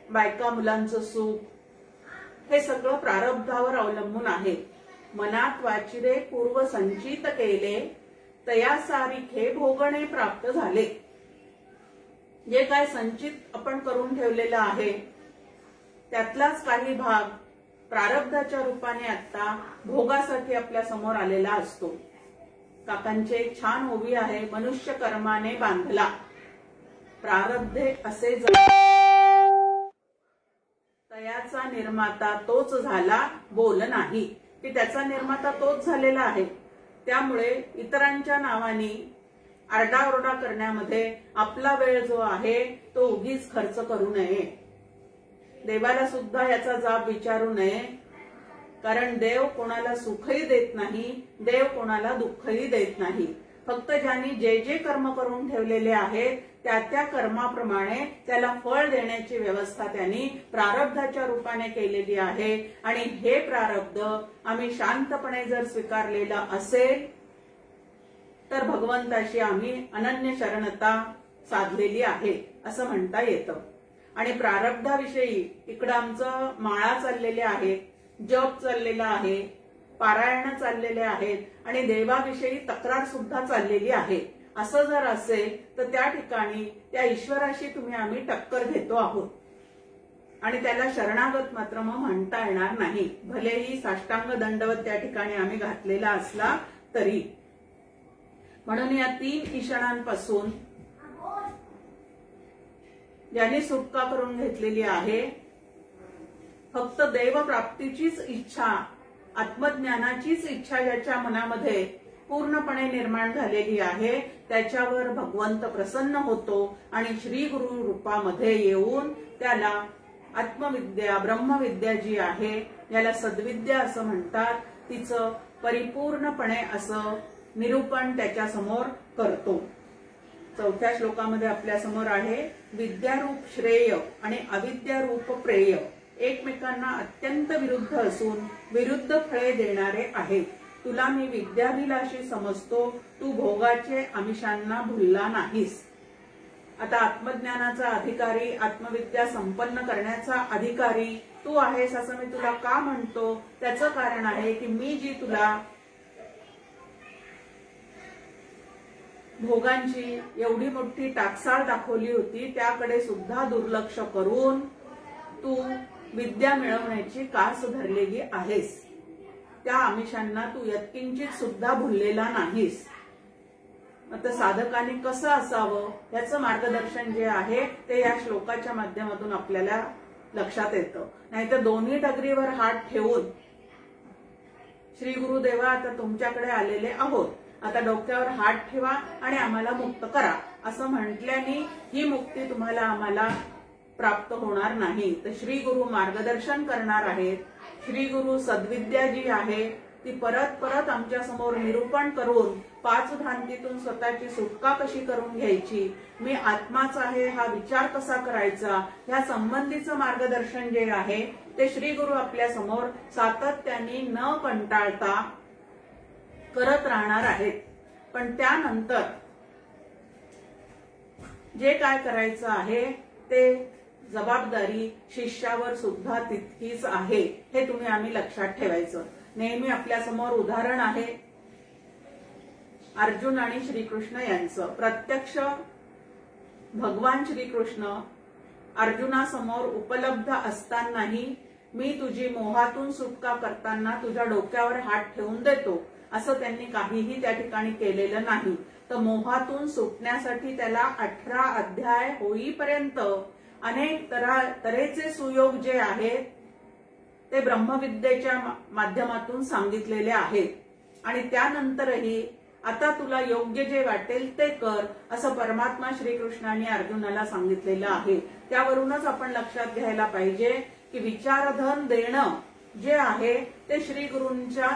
बायका मुलांचं सुख हे सगळं प्रारब्धावर अवलंबून आहे. मनात वाचिरे पूर्व संचित केले तया सारिखे भोगणे प्राप्त झाले. जे काय संचित आपण करून ठेवलेलं आहे त्यातलाच काही भाग प्रारब्धाच्या रूपाने आता भोगासाठी आपल्या समोर आलेला असतो. काकांचे एक छान ओवी आहे, मनुष्य कर्माने बांधला प्रारब्धे असे तयाचा निर्माता तोच झाला बोल नाही. की त्याचा निर्माता तोच झालेला आहे. त्यामुळे इतरांच्या नावाने आरडाओरडा करण्यामध्ये आपला वेळ जो आहे तो उगीच खर्च करू नये. देवाला सुद्धा याचा जाब विचारू नये, कारण देव कोणाला सुखही देत नाही, देव कोणाला दुःखही देत नाही. फक्त ज्यांनी जे जे कर्म करून ठेवलेले आहेत त्या त्या कर्माप्रमाणे त्याला फळ देण्याची व्यवस्था त्यांनी प्रारब्धाच्या रूपाने केलेली आहे. आणि हे प्रारब्ध आम्ही शांतपणे जर स्वीकारलेलं असेल तर भगवंताशी आम्ही अनन्य शरणता साधलेली आहे असं म्हणता येतं. आणि प्रारब्धाविषयी इकडं आमचं माळा चाललेले आहेत, जप चाललेला आहे, पारायण चाललेले आहेत आणि देवाविषयी तक्रार सुद्धा चाललेली आहे. असं जर असेल तर त्या ठिकाणी त्या ईश्वराशी आम्ही टक्कर घेतो आहोत आणि त्याला शरणागत मात्र मग म्हणता येणार नाही, भलेही साष्टांग दंडवत त्या ठिकाणी आम्ही घातलेला असला तरी. म्हणून या 3 ईषणांपासून ज्यांनी सुटका करून घेतलेली आहे, फक्त देवप्राप्तीचीच इच्छा, आत्मज्ञानाचीच इच्छा ज्याच्या मनामध्ये पूर्णपणे निर्माण झालेली आहे, त्याच्यावर भगवंत प्रसन्न होतो आणि श्री गुरु रूपामध्ये येऊन त्याला आत्मविद्या, ब्रह्मविद्या जी आहे, याला सद्विद्या असं म्हणतात, तिचं परिपूर्णपणे असं निरूपण त्याच्या समोर करतो. 4थ्या श्लोकामध्ये आपल्या समोर आहे, विद्यारूप श्रेय आणि अविद्यारूप प्रेय एकमेकांना अत्यंत विरुद्ध असून विरुद्ध फळे देणारे आहेत. तुला मी विद्याभिलाषी समजतो, तू भोगाचे आमिषांना भुलला नाहीस. आता आत्मज्ञानाचा अधिकारी, आत्मविद्या संपन्न करण्याचा अधिकारी तू आहेस असं मी तुला का म्हणतो? त्याचं कारण आहे की मी जी तुला भोगांची एवढी मोठी टाकसाळ दाखवली होती त्याकडे सुद्धा दुर्लक्ष करून तू विद्या मिळवण्याची कास धरलेली आहेस. त्या आमिषांना तू यत्किंचित सुद्धा भुललेला नाहीस. आता साधकाने कसं असावं याचं मार्गदर्शन जे आहे ते या श्लोकाच्या माध्यमातून आपल्याला लक्षात येतं. नाहीतर दोन्ही डगरीवर हात ठेवून श्री गुरुदेवा आता तुमच्याकडे आलेले आहोत, आता डोक्यावर हात ठेवा आणि आम्हाला मुक्त करा असं म्हटल्याने ही मुक्ती तुम्हाला आम्हाला प्राप्त होणार नाही. तर श्री गुरु मार्गदर्शन करणार आहेत. श्री गुरु सद्विद्या जी आहे ती परत परत आमच्या समोर निरूपण करून 5 भ्रांतीतून स्वतःची सुटका कशी करून घ्यायची, मी आत्माच आहे हा विचार कसा करायचा, या संबंधीचं मार्गदर्शन जे आहे ते श्री गुरु आपल्या समोर सातत्याने न कंटाळता करत राहणार आहेत. पण त्यानंतर जे काय करायचं आहे ते जबाबदारी शिष्यावर सुद्धा तितकीच आहे, हे तुम्ही आम्ही लक्षात ठेवायचं. नेहमी आपल्या समोर उदाहरण आहे अर्जुन आणि श्रीकृष्ण यांचं. प्रत्यक्ष भगवान श्रीकृष्ण अर्जुनासमोर उपलब्ध असतानाही मी तुझी मोहातून सुटका करताना तुझ्या डोक्यावर हात ठेवून देतो असं त्यांनी काहीही त्या ठिकाणी केलेलं नाही. तर मोहातून सुटण्यासाठी त्याला 18 अध्याय होईपर्यंत अनेक तऱ्हेचे सुयोग जे आहेत ते ब्रह्मविद्येच्या माध्यमातून सांगितलेले आहेत. आणि त्यानंतरही आता तुला योग्य जे वाटेल ते कर असं परमात्मा श्रीकृष्णाने अर्जुनाला सांगितलेलं आहे. त्यावरूनच आपण लक्षात घ्यायला पाहिजे की विचारधन देणं जे आहे ते श्री गुरूंच्या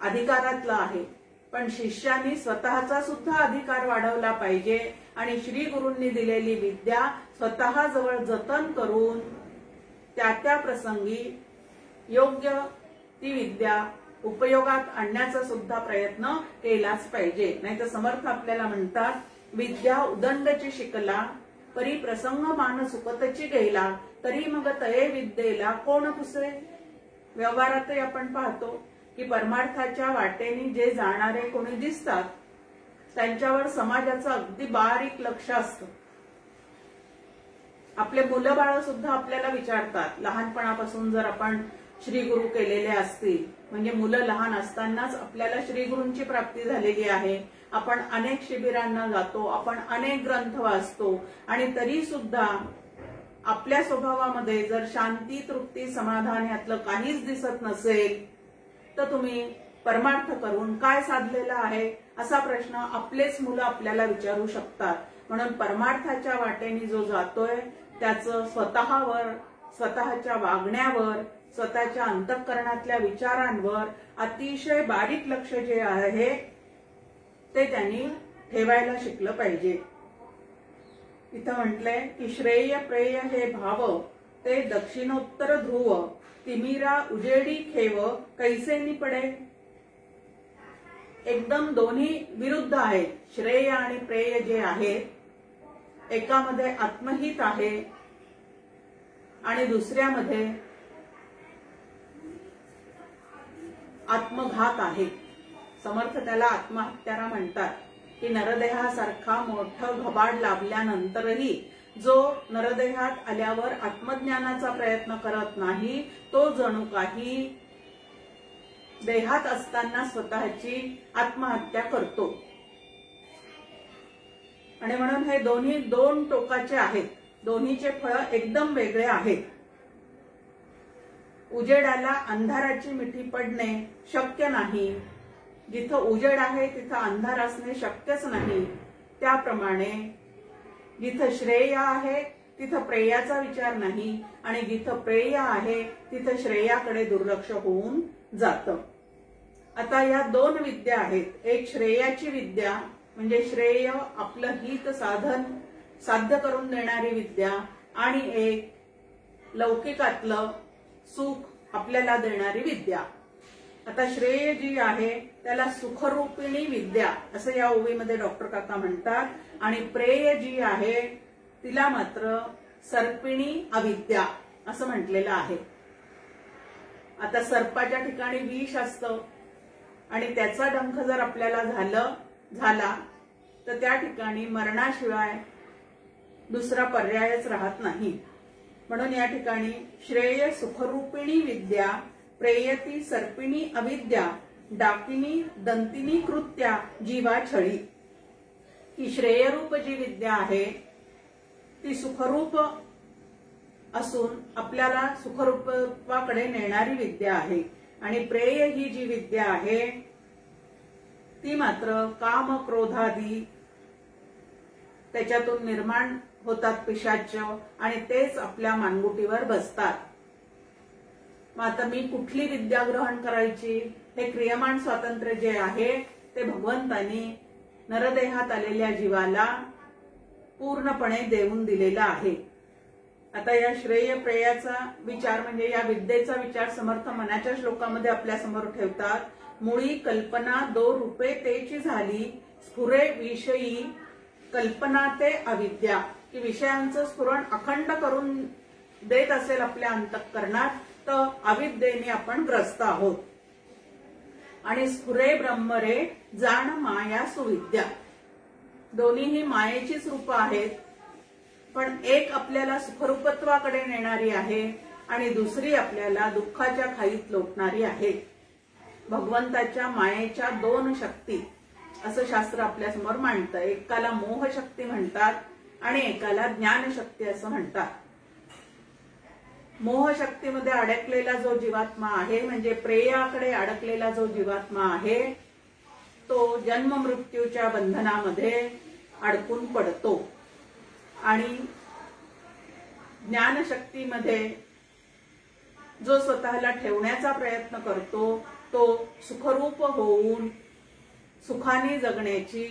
अधिकारातलं आहे, पण शिष्यानी स्वतःचा सुद्धा अधिकार वाढवला पाहिजे आणि श्री गुरूंनी दिलेली विद्या स्वतः जवळ जतन करून त्या त्या प्रसंगी योग्य ती विद्या उपयोगात आणण्याचा सुद्धा प्रयत्न केलाच पाहिजे. नाहीतर समर्थ आपल्याला म्हणतात, विद्या उदंडची शिकला परी प्रसंग मान सुकतची गेला, तरी मग तये विद्येला कोण पुसे. व्यवहारातही आपण पाहतो की परमार्थाच्या वाटेने जे जाणारे कोणी दिसतात त्यांच्यावर समाजाचं अगदी बारीक लक्ष असतं. आपले मुलं बाळ सुद्धा आपल्याला विचारतात, लहानपणापासून जर आपण श्री गुरु केलेले असतील, म्हणजे मुलं लहान असतानाच आपल्याला श्री गुरूंची प्राप्ती झालेली आहे, आपण अनेक शिबिरांना जातो, आपण अनेक ग्रंथ वाचतो आणि तरी सुद्धा आपल्या स्वभावामध्ये जर शांती, तृप्ती, समाधान यातलं काहीच दिसत नसेल तर तुम्ही परमार्थ करून काय साधलेला आहे असा प्रश्न आपलेच मुलं आपल्याला विचारू शकतात. म्हणून परमार्थाच्या वाटेने जो जातोय त्याचं स्वतःवर, स्वतःच्या वागण्यावर, स्वतःच्या अंतःकरणातल्या विचारांवर अतिशय बारीक लक्ष जे आहे ते त्यांनी ठेवायला शिकलं पाहिजे. इथं म्हटलंय की श्रेय प्रेय हे भाव ते दक्षिणोत्तर ध्रुव, तिमिरा उजेडी खेव कैसे निपडे. एकदम दोन्ही विरुद्ध आहेत. श्रेय आणि प्रेय जे आहेत एकामध्ये आत्महित आहे आणि दुसऱ्यामध्ये आत्मघात आहे. समर्थ त्याला आत्महत्यारा म्हणतात की नरदेहासारखा मोठं घबाड लाभल्यानंतरही जो नरदेहात आल्यावर आत्मज्ञानाचा प्रयत्न करत नाही तो जणू काही देहात असताना स्वतःची आत्महत्या करतो. आणि म्हणून हे दोन्ही दोन टोकाचे आहेत. दोन्हीचे फळ एकदम वेगळे आहेत. उजेडाला अंधाराची मिठी पडणे शक्य नाही. जिथं उजेड आहे तिथं अंधार असणे शक्यच नाही. त्याप्रमाणे जिथं श्रेय आहे तिथं प्रेयाचा विचार नाही आणि जिथं प्रेय आहे तिथं श्रेयाकडे दुर्लक्ष होऊन जातं. आता या दोन विद्या आहेत. एक श्रेयाची विद्या म्हणजे श्रेय आपलं हित साधन साध्य करून देणारी विद्या आणि एक लौकिकातलं सुख आपल्याला देणारी विद्या. आता श्रेय जी आहे त्याला सुखरूपिणी विद्या असं या ओवीमध्ये डॉक्टर काका म्हणतात आणि प्रेय जी आहे तिला मात्र सर्पिणी अविद्या असं म्हटलेलं आहे. आता सर्पाच्या ठिकाणी विष असतं आणि त्याचा डंख जर आपल्याला झाला तर त्या ठिकाणी मरणाशिवाय दुसरा पर्यायच राहत नाही. म्हणून या ठिकाणी श्रेय सुखरूपिणी विद्या, प्रेयती सर्पिणी अविद्या, डाकिनी दंतिनी कृत्या जीवा छळी. ही श्रेयरूप जी विद्या आहे ती सुखरूप असून आपल्याला सुखरूपाकडे नेणारी विद्या आहे आणि प्रेय ही जी विद्या आहे ती मात्र काम क्रोधादी त्याच्यातून निर्माण होतात पिशाच्य आणि तेच आपल्या मानगुटीवर बसतात. मग आता मी कुठली विद्या ग्रहण करायची हे क्रियमाण स्वातंत्र्य जे आहे ते भगवंतानी नरदेहात आलेल्या जीवाला पूर्णपणे देऊन दिलेला आहे. आता या श्रेय प्रेयाचा विचार म्हणजे या विद्येचा विचार समर्थ मनाच्या श्लोकामध्ये आपल्या समोर ठेवतात. मुळी कल्पना दो रूपे तेची झाली, स्फुरे विषयी कल्पना ते अविद्या. की विषयांचं स्फुरण अखंड करून देत असेल आपल्या अंतःकरणात तर अविद्येने आपण ग्रस्त आहोत. आणि स्फुरे ब्रह्मरे जाण माया सुविद्या. दोन्हीही मायेचीच रूप आहेत पण एक आपल्याला सुखरूपत्वाकडे नेणारी आहे आणि दुसरी आपल्याला दुःखाच्या खाईत लोटणारी आहे. भगवंताच्या मायेच्या दोन शक्ती असं शास्त्र आपल्या समोर मांडतं. एकाला मोह शक्ती म्हणतात आणि एकाला ज्ञान शक्ती असं म्हणतात. मोह शक्तीमध्ये अडकलेला जो जीवात्मा आहे म्हणजे प्रेयाकडे अडकलेला जो जीवात्मा आहे तो जन्म मृत्यूच्या बंधनामध्ये अडकून पडतो आणि ज्ञानशक्तीमध्ये जो स्वतःला ठेवण्याचा प्रयत्न करतो तो सुखरूप होऊन सुखाने जगण्याची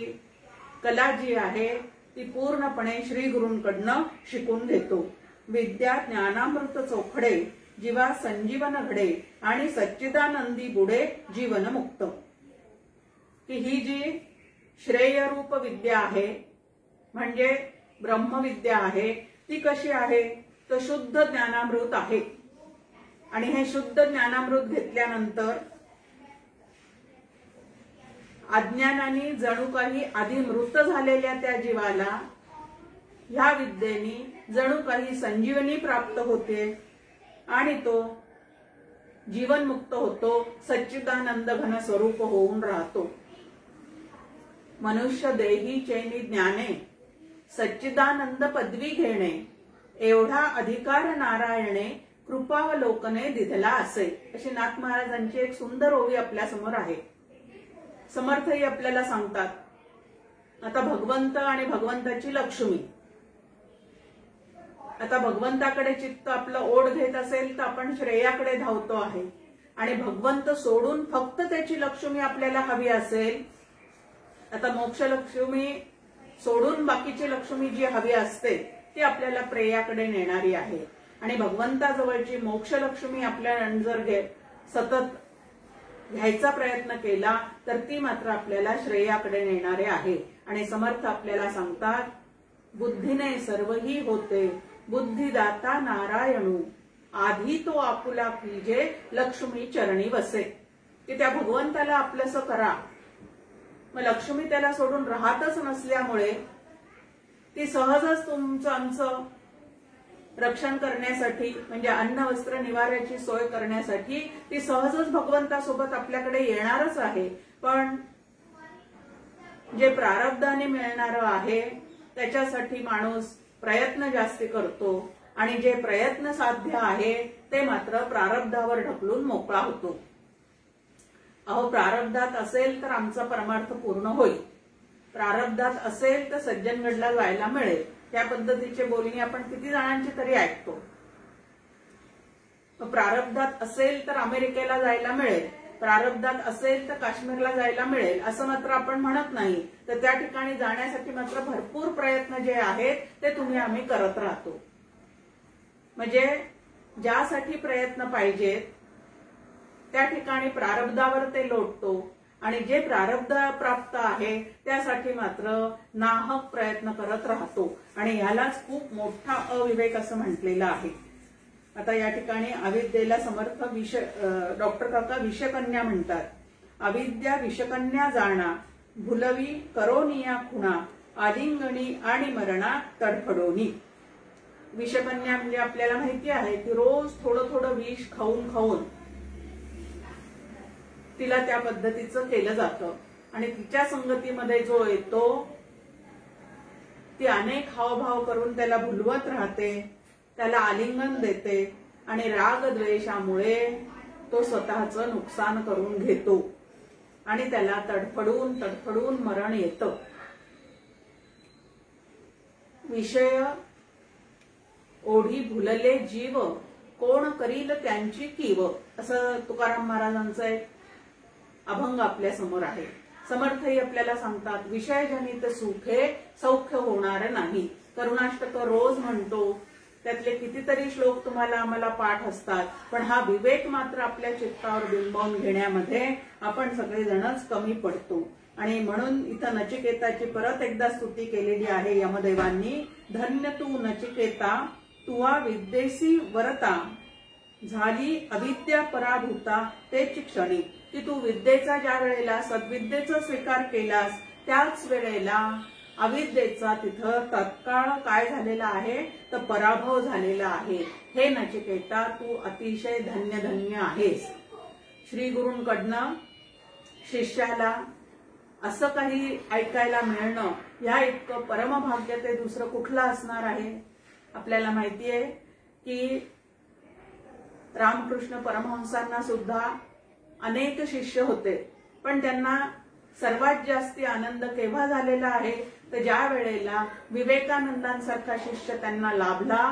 कला जी आहे ती पूर्णपणे श्री गुरूंकडनं शिकून घेतो. विद्या ज्ञानामृत चोखडे जीवा संजीवन घडे आणि सच्चिदानंदी बुडे जीवन मुक्त. की ही जी श्रेयरूप विद्या आहे म्हणजे ब्रह्मविद्या आहे ती कशी आहे तर शुद्ध ज्ञानामृत आहे. आणि हे शुद्ध ज्ञानामृत घेतल्यानंतर अज्ञानाने जणू काही आधी मृत झालेल्या त्या जीवाला ह्या विद्येने जणू काही संजीवनी प्राप्त होते आणि तो जीवनमुक्त होतो, सच्चिदानंद घन स्वरूप होऊन राहतो. मनुष्य देही चैनी ज्ञाने सच्चिदानंद पदवी घेणे एवढा अधिकार नारायणे कृपावलोकने दिधला असे, अशी नाथ महाराजांची एक सुंदर ओवी आपल्या समोर आहे. समर्थही आपल्याला सांगतात, आता भगवंत आणि भगवंताची लक्ष्मी. आता भगवंताकडे चित्त आपलं ओढ घेत असेल तर आपण श्रेयाकडे धावतो आहे, आणि भगवंत सोडून फक्त त्याची लक्ष्मी आपल्याला हवी असेल, आता मोक्ष लक्ष्मी सोडून बाकीची लक्ष्मी जी हवी असते ती आपल्याला प्रेयाकडे नेणारी आहे. आणि भगवंताजवळची मोक्ष लक्ष्मी आपल्या जर सतत घ्यायचा प्रयत्न केला तर ती मात्र आपल्याला श्रेयाकडे नेणारे आहे. आणि समर्थ आपल्याला सांगतात, बुद्धीने सर्वही होते, बुद्धिदाता नारायणू, आधी तो आपुला कीजे, लक्ष्मी चरणी वसे. की त्या भगवंताला आपलंसं करा. मग लक्ष्मी त्याला सोडून राहतच नसल्यामुळे ती सहजच तुमचं आमचं रक्षण करण्यासाठी, म्हणजे अन्न वस्त्र निवाऱ्याची सोय करण्यासाठी ती सहजच भगवंतासोबत आपल्याकडे येणारच आहे. पण जे प्रारब्धाने मिळणारं आहे त्याच्यासाठी माणूस प्रयत्न जास्ती करतो, आणि जे प्रयत्न साध्य आहे ते मात्र प्रारब्धावर ढकलून मोकळा होतो. अहो, प्रारब्धात असेल तर आमचा परमार्थ पूर्ण होईल, प्रारब्धात असेल तर सज्जनगडला जायला मिळेल, त्या पद्धतीचे बोलणी आपण किती जणांची तरी ऐकतो. प्रारब्धात असेल तर अमेरिकेला जायला मिळेल, प्रारब्धात असेल तर काश्मीरला जायला मिळेल असं मात्र आपण म्हणत नाही. तर त्या ठिकाणी जाण्यासाठी मात्र भरपूर प्रयत्न जे आहेत ते आम्ही करत राहतो. म्हणजे ज्यासाठी प्रयत्न पाहिजेत त्या ठिकाणी प्रारब्धावर ते लोटतो, आणि जे प्रारब्ध प्राप्त आहे त्यासाठी मात्र नाहक प्रयत्न करत राहतो. आणि ह्यालाच खूप मोठा अविवेक असं म्हटलेलं आहे. आता या ठिकाणी अविद्येला समर्थ डॉक्टर काका विषकन्या म्हणतात. अविद्या विषकन्या जाणा, भुलवी करोनिया खुणा, आलिंगणी आणि मरणा तडफडोनी. विषकन्या म्हणजे आपल्याला माहिती आहे की रोज थोडं थोडं विष खाऊन खाऊन तिला त्या पद्धतीचं केलं जातं, आणि तिच्या संगतीमध्ये जो येतो ती अनेक हावभाव करून त्याला भुलवत राहते, त्याला आलिंगन देते, आणि राग द्वेषामुळे तो स्वतःचं नुकसान करून घेतो, आणि त्याला तडफडून तडफडून मरण येतं. विषय ओढी भुलले जीव, कोण करील त्यांची कीव, असं तुकाराम महाराजांचं एक अभंग आपल्या समोर आहे. समर्थही आपल्याला सांगतात, विषयजनित सुखे सौख्य होणार नाही. करुणाष्टक रोज म्हणतो, त्यातले कितीतरी श्लोक तुम्हाला आम्हाला पाठ असतात, पण हा विवेक मात्र आपल्या चित्तावर बिंबवून घेण्यामध्ये आपण सगळेजणच कमी पडतो. आणि म्हणून इथं नचिकेताची परत एकदा स्तुती केलेली आहे यमदेवांनी. धन्य तू नचिकेता, तुवा विद्येसी वरता, झाली अविद्या पराभूता तेच क्षणी. की तू विद्येचा ज्या वेळेला सद्विद्येचा स्वीकार केलास त्याच वेळेला अविद्येचा तिथं तत्काळ काय झालेला आहे तर पराभव झालेला आहे. हे नचिकेता, तू अतिशय धन्य धन्य आहेस. श्री गुरूंकडनं शिष्याला असं काही ऐकायला मिळणं ह्या इतकं परमभाग्य ते दुसरं कुठलं असणार आहे. आपल्याला माहिती आहे की रामकृष्ण परमहंसांना सुद्धा अनेक शिष्य होते, पण त्यांना सर्वात जास्ती आनंद केव्हा झालेला आहे तर ज्या वेळेला विवेकानंदांसारखा शिष्य त्यांना लाभला,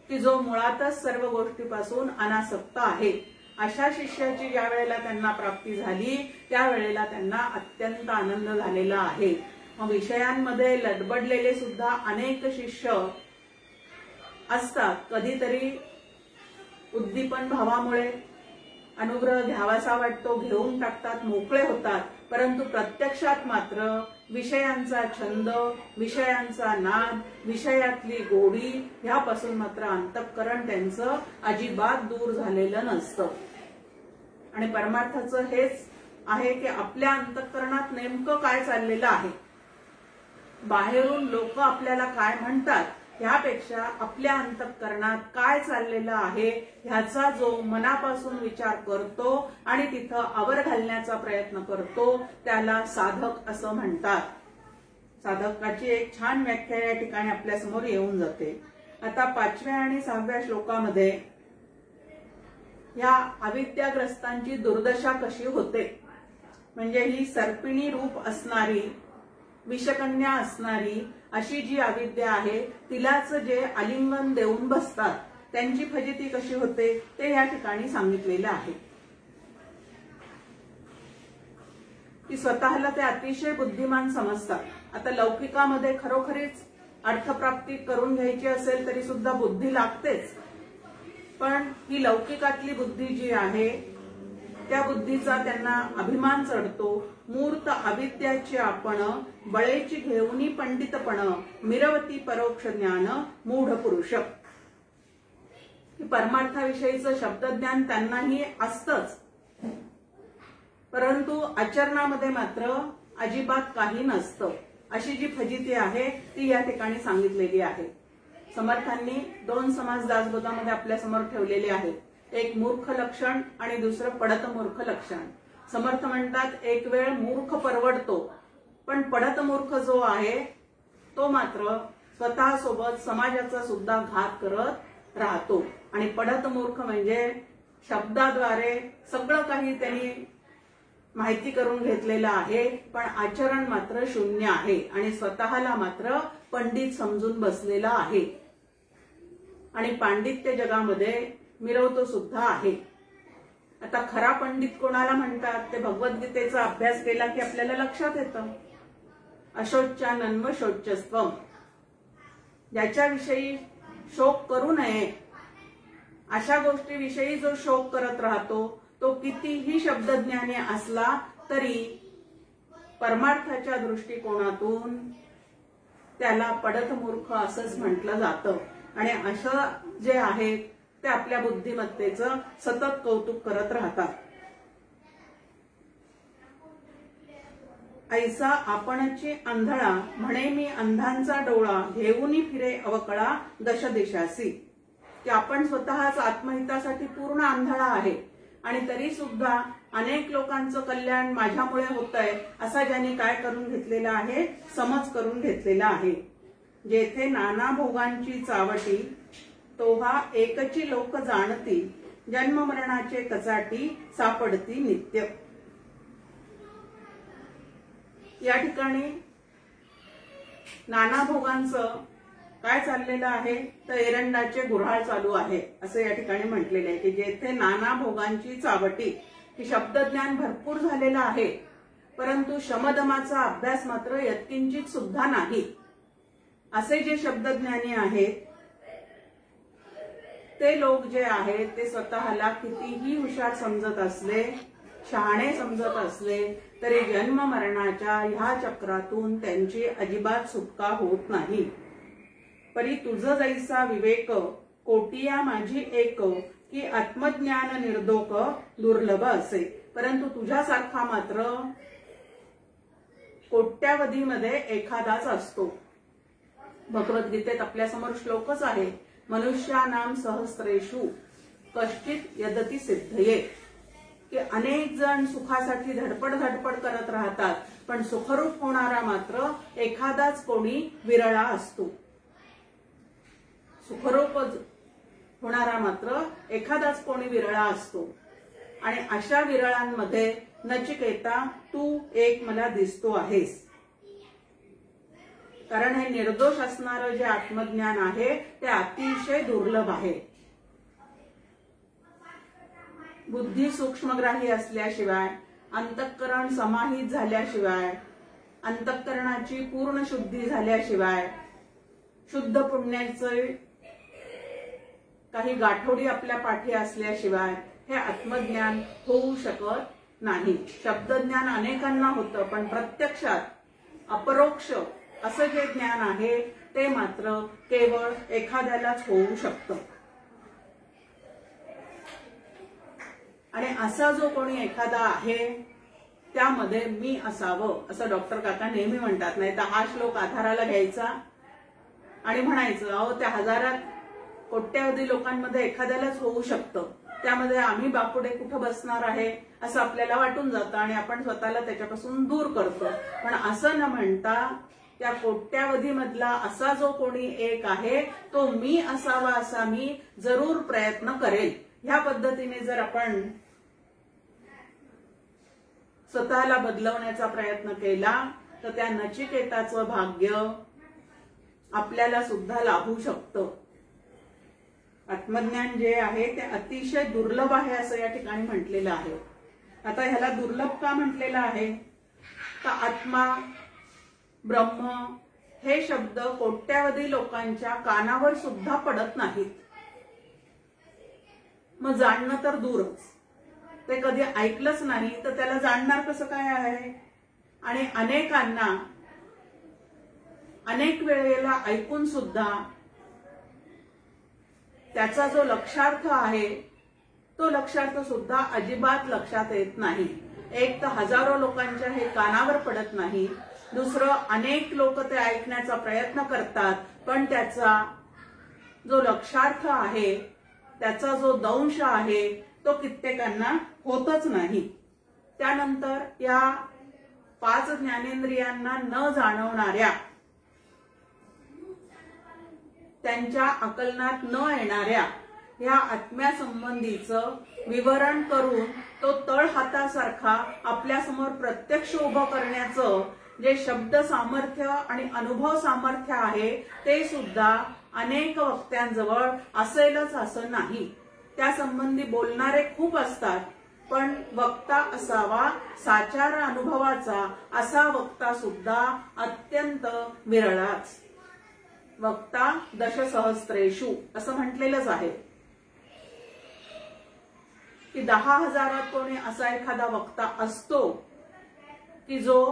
की जो मुळातच सर्व गोष्टीपासून अनासक्त आहे. अशा शिष्याची ज्या वेळेला त्यांना प्राप्ती झाली त्यावेळेला त्यांना अत्यंत आनंद झालेला आहे. मग विषयांमध्ये लडबडलेले सुद्धा अनेक शिष्य असतात. कधीतरी उद्दीपन भावामुळे अनुग्रह घ्यावासा वाटतो, घेऊन टाकतात, मोकळे होतात. परंतु प्रत्यक्षात मात्र विषयांचा छंद, विषयांचा नाद, विषयातली गोडी ह्यापासून मात्र अंतःकरण त्यांचं अजिबात दूर झालेलं नसतं. आणि परमार्थाचं हेच आहे की आपल्या अंतःकरणात नेमकं काय चाललेलं आहे. बाहेरून लोक आपल्याला काय म्हणतात ह्यापेक्षा आपल्या अंतःकरणात काय चाललेलं आहे ह्याचा जो मनापासून विचार करतो आणि तिथं आवर घालण्याचा प्रयत्न करतो त्याला साधक असं म्हणतात. साधकाची एक छान व्याख्या या ठिकाणी आपल्या समोर येऊन जाते. आता 5व्या आणि 6व्या श्लोकामध्ये या अविद्याग्रस्तांची दुर्दशा कशी होते, म्हणजे ही सर्पिणी रूप असणारी, विषकन्या असणारी अशी जी अविद्या आहे तिलाच जे आलिंगन देऊन बसतात त्यांची फजिती कशी होते ते या ठिकाणी सांगितलेलं आहे. की स्वतःला ते अतिशय बुद्धिमान समजतात. आता लौकिकामध्ये खरोखरीच अर्थप्राप्ती करून घ्यायची असेल तरी सुद्धा बुद्धी लागतेच, पण ही लौकिकातली बुद्धी जी आहे त्या बुद्धीचा त्यांना अभिमान चढतो. मूर्त अविद्याची आपण बळेची घेऊनी पंडितपण, मिरवती परोक्ष ज्ञान मूढ पुरुष. परमार्थाविषयीचं शब्दज्ञान त्यांनाही असतंच, परंतु आचरणामध्ये मात्र अजिबात काही नसतं. अशी जी फजिती आहे ती या ठिकाणी सांगितलेली आहे. समर्थांनी 2 समास दासबोधामध्ये आपल्या समोर ठेवलेले आहेत. एक मूर्ख लक्षण आणि दुसरं पडत मूर्ख लक्षण. समर्थ म्हणतात एक वेळ मूर्ख परवडतो, पण पडत मूर्ख जो आहे तो मात्र स्वतःसोबत समाजाचा सुद्धा घात करत राहतो. आणि पडत मूर्ख म्हणजे शब्दाद्वारे सगळं काही त्यांनी माहिती करून घेतलेलं आहे, पण आचरण मात्र शून्य आहे आणि स्वतःला मात्र पंडित समजून बसलेला आहे आणि पांडित्य जगामध्ये मिरवतो सुद्धा आहे. आता खरा पंडित कोणाला म्हणतात ते भगवद्गीतेचा अभ्यास केला की आपल्याला लक्षात येतं. अशोच्यानन्व शोच्यस्त्वम, ज्याच्याविषयी शोक करू नये अशा गोष्टीविषयी जो शोक करत राहतो तो कितीही शब्दज्ञानी असला तरी परमार्थाच्या दृष्टिकोनातून त्याला पडत मूर्ख असंच म्हटलं जातं. आणि असं जे आहे ते आपल्या बुद्धिमत्तेचं सतत कौतुक करत राहतात. ऐसा आपणची आंधळा म्हणे मी अंधांचा डोळा, घेऊनी फिरे अवकळा दश दिशासी. की आपण स्वतःच आत्महितासाठी पूर्ण आंधळा आहे आणि तरी सुद्धा अनेक लोकांचं कल्याण माझ्यामुळे होतंय असा ज्यांनी काय करून घेतलेला आहे, समज करून घेतलेला आहे. जेथे नाना भोगांची चावटी, तोहा एकची लोक जाणती, जन्म मरणाचे कचाटी सापडती नित्य. या ठिकाणी नाना भोगांचं काय चाललेलं आहे तर एरंडाचे गुऱ्हाळ चालू आहे असं या ठिकाणी म्हटलेलं आहे. की जेथे नाना भोगांची चावटी, की शब्दज्ञान भरपूर झालेलं आहे परंतु शमदमाचा अभ्यास मात्र यत्किंचित सुद्धा नाही. असे जे शब्दज्ञानी आहेत ते लोक जे आहेत ते स्वतःला कितीही हुशार समजत असले, शहाणे समजत असले तरी जन्म मरणाच्या ह्या चक्रातून त्यांची अजिबात सुटका होत नाही. परी तुझ जैसा विवेक, कोटिया माझी एक, की आत्मज्ञान निर्दोक दुर्लभ असे. परंतु तुझ्यासारखा मात्र कोट्यावधीमध्ये एखादाच असतो. भगवद्गीतेत आपल्या समोर श्लोकच आहे, मनुष्यानाम सहस्रेषु कश्चित यदती सिद्धये. की अनेक जण सुखासाठी धडपड करत राहतात, पण सुखरूप होणारा मात्र एखादाच कोणी विरळा असतो. सुखरूप होणारा मात्र एखादाच कोणी विरळा असतो. आणि अशा विरळांमध्ये नचिकेता तू एक मला दिसतो आहेस. कारण हे निर्दोष असणारं जे आत्मज्ञान आहे ते अतिशय दुर्लभ आहे. बुद्धी सूक्ष्मग्राही असल्याशिवाय, अंतःकरण समाहित झाल्याशिवाय, अंतःकरणाची पूर्ण शुद्धी झाल्याशिवाय, शुद्ध पुण्याचे काही गाठोडी आपल्या पाठी असल्याशिवाय हे आत्मज्ञान होऊ शकत नाही. शब्दज्ञान अनेकांना होतं, पण प्रत्यक्षात अपरोक्ष असं जे ज्ञान आहे ते मात्र केवळ एखाद्यालाच होऊ शकतं. आणि असा जो कोणी एखादा आहे त्यामध्ये मी असावं असं डॉक्टर काका नेहमी म्हणतात. नाही तर हा श्लोक आधाराला घ्यायचा आणि म्हणायचं अहो त्या हजारात कोट्यावधी लोकांमध्ये एखाद्यालाच होऊ शकतं, त्यामध्ये आम्ही बापुडे कुठं बसणार आहे असं आपल्याला वाटून जातं आणि आपण स्वतःला त्याच्यापासून दूर करतो. पण असं न म्हणता त्या कोट्यावधीमधला असा जो कोणी एक आहे तो मी असावा असा मी जरूर प्रयत्न करेल. ह्या पद्धतीने जर आपण स्वतःला बदलवण्याचा प्रयत्न केला तर त्या नचिकेताचं भाग्य आपल्याला सुद्धा लाभू शकतं. आत्मज्ञान जे आहे ते अतिशय दुर्लभ आहे असं या ठिकाणी म्हटलेलं आहे. आता ह्याला दुर्लभ का म्हटलेलं आहे तर आत्मा ब्रह्म हे शब्द कोट्यावधी लोकांच्या कानावर सुद्धा पडत नाहीत. मग जाणणं तर दूरच, ते कधी ऐकलंच नाही तर त्याला जाणणार कसं काय आहे. आणि अनेकांना अनेक वेळेला ऐकून सुद्धा त्याचा जो लक्षार्थ आहे तो लक्षार्थ सुद्धा अजिबात लक्षात येत नाही. एक तर हजारो लोकांच्या हे कानावर पडत नाही, दुसरं अनेक लोक ते ऐकण्याचा प्रयत्न करतात पण त्याचा जो लक्षार्थ आहे, त्याचा जो दंश आहे तो कित्येकांना होतच नाही. त्यानंतर या 5 ज्ञानेंद्रियांना न जाणवणाऱ्या, त्यांच्या आकलनात न येणाऱ्या या आत्म्यासंबंधीचं विवरण करून तो तळहातासारखा आपल्यासमोर प्रत्यक्ष उभं करण्याचं जे शब्द सामर्थ्य आणि अनुभव सामर्थ्य आहे ते सुद्धा अनेक वक्त्यांजवळ असेलच असं नाही. त्या संबंधी बोलणारे खूप असतात पण वक्ता असावा साचार अनुभवाचा असा वक्ता सुद्धा अत्यंत विरळाच. वक्ता दशसहस्रेषु असं म्हटलेलंच आहे की 10,000 कोणी असा एखादा वक्ता असतो की जो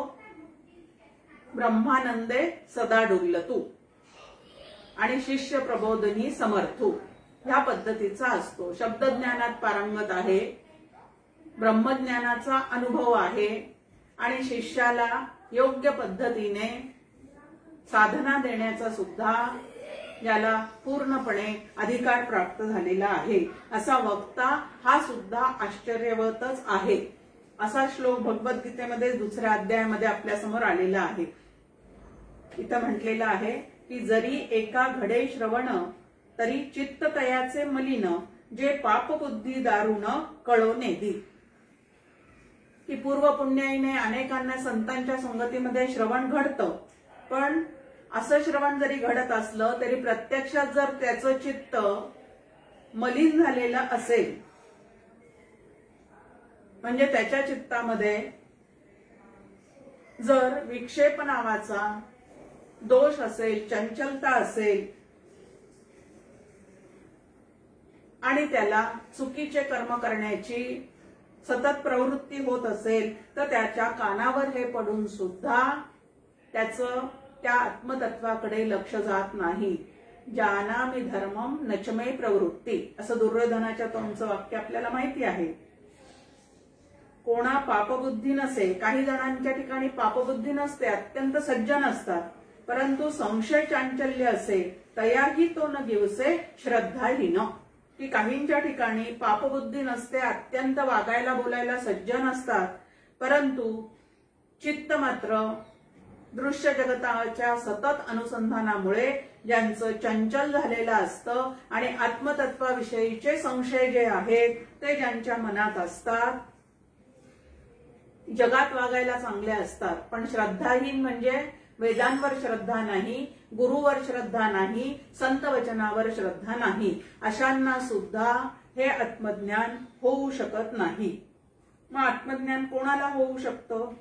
ब्रह्मानंदे सदा डुल्लतू आणि शिष्य प्रबोधनी समर्थू ह्या पद्धतीचा असतो. शब्दज्ञानात पारंगत आहे, ब्रह्मज्ञानाचा अनुभव आहे आणि शिष्याला योग्य पद्धतीने साधना देण्याचा सुद्धा याला पूर्णपणे अधिकार प्राप्त झालेला आहे. असा वक्ता हा सुद्धा आश्चर्यवतच आहे. असा श्लोक भगवद्गीतेमध्ये 2ऱ्या अध्यायामध्ये आपल्या समोर आलेला आहे. इथं म्हटलेलं आहे की जरी एका घडे श्रवण तरी चित्त तयाचे मलिन, जे पापबुद्धी दारुण कळोने दी. की पूर्व पुण्याईने अनेकांना संतांच्या संगतीमध्ये श्रवण घडतं, पण असं श्रवण जरी घडत असलं तरी प्रत्यक्षात जर त्याचं चित्त मलिन झालेलं असेल, म्हणजे त्याच्या चित्तामध्ये जर विक्षेप नावाचा दोष असेल, चंचलता असेल आणि त्याला चुकीचे कर्म करण्याची सतत प्रवृत्ती होत असेल तर त्याच्या कानावर हे पडून सुद्धा त्याचं त्या आत्मतत्वाकडे लक्ष जात नाही. जानामि धर्मम नचमे प्रवृत्ती असं दुर्योधनाच्या तोंडचं वाक्य आपल्याला माहिती आहे. कोणा पापबुद्धी नसे, काही जणांच्या ठिकाणी पापबुद्धी नसते, अत्यंत सज्जन असतात, परंतु संशय चांचल्य असे तयाही तो न गिवसे श्रद्धाहीन. की काहींच्या ठिकाणी पापबुद्धी नसते, अत्यंत वागायला बोलायला सज्जन असतात, परंतु चित्त मात्र दृश्य जगताच्या सतत अनुसंधानामुळे ज्यांचं चंचल झालेलं असतं आणि आत्मतत्वाविषयीचे संशय जे आहेत ते ज्यांच्या मनात असतात, जगात वागायला चांगले असतात पण श्रद्धाहीन म्हणजे वेदांवर श्रद्धा नाही, गुरुवर श्रद्धा नाही, संत वचनावर श्रद्धा नाही, अशांना सुद्धा हे आत्मज्ञान होऊ शकत नाही. मग आत्मज्ञान कोणाला होऊ शकतं?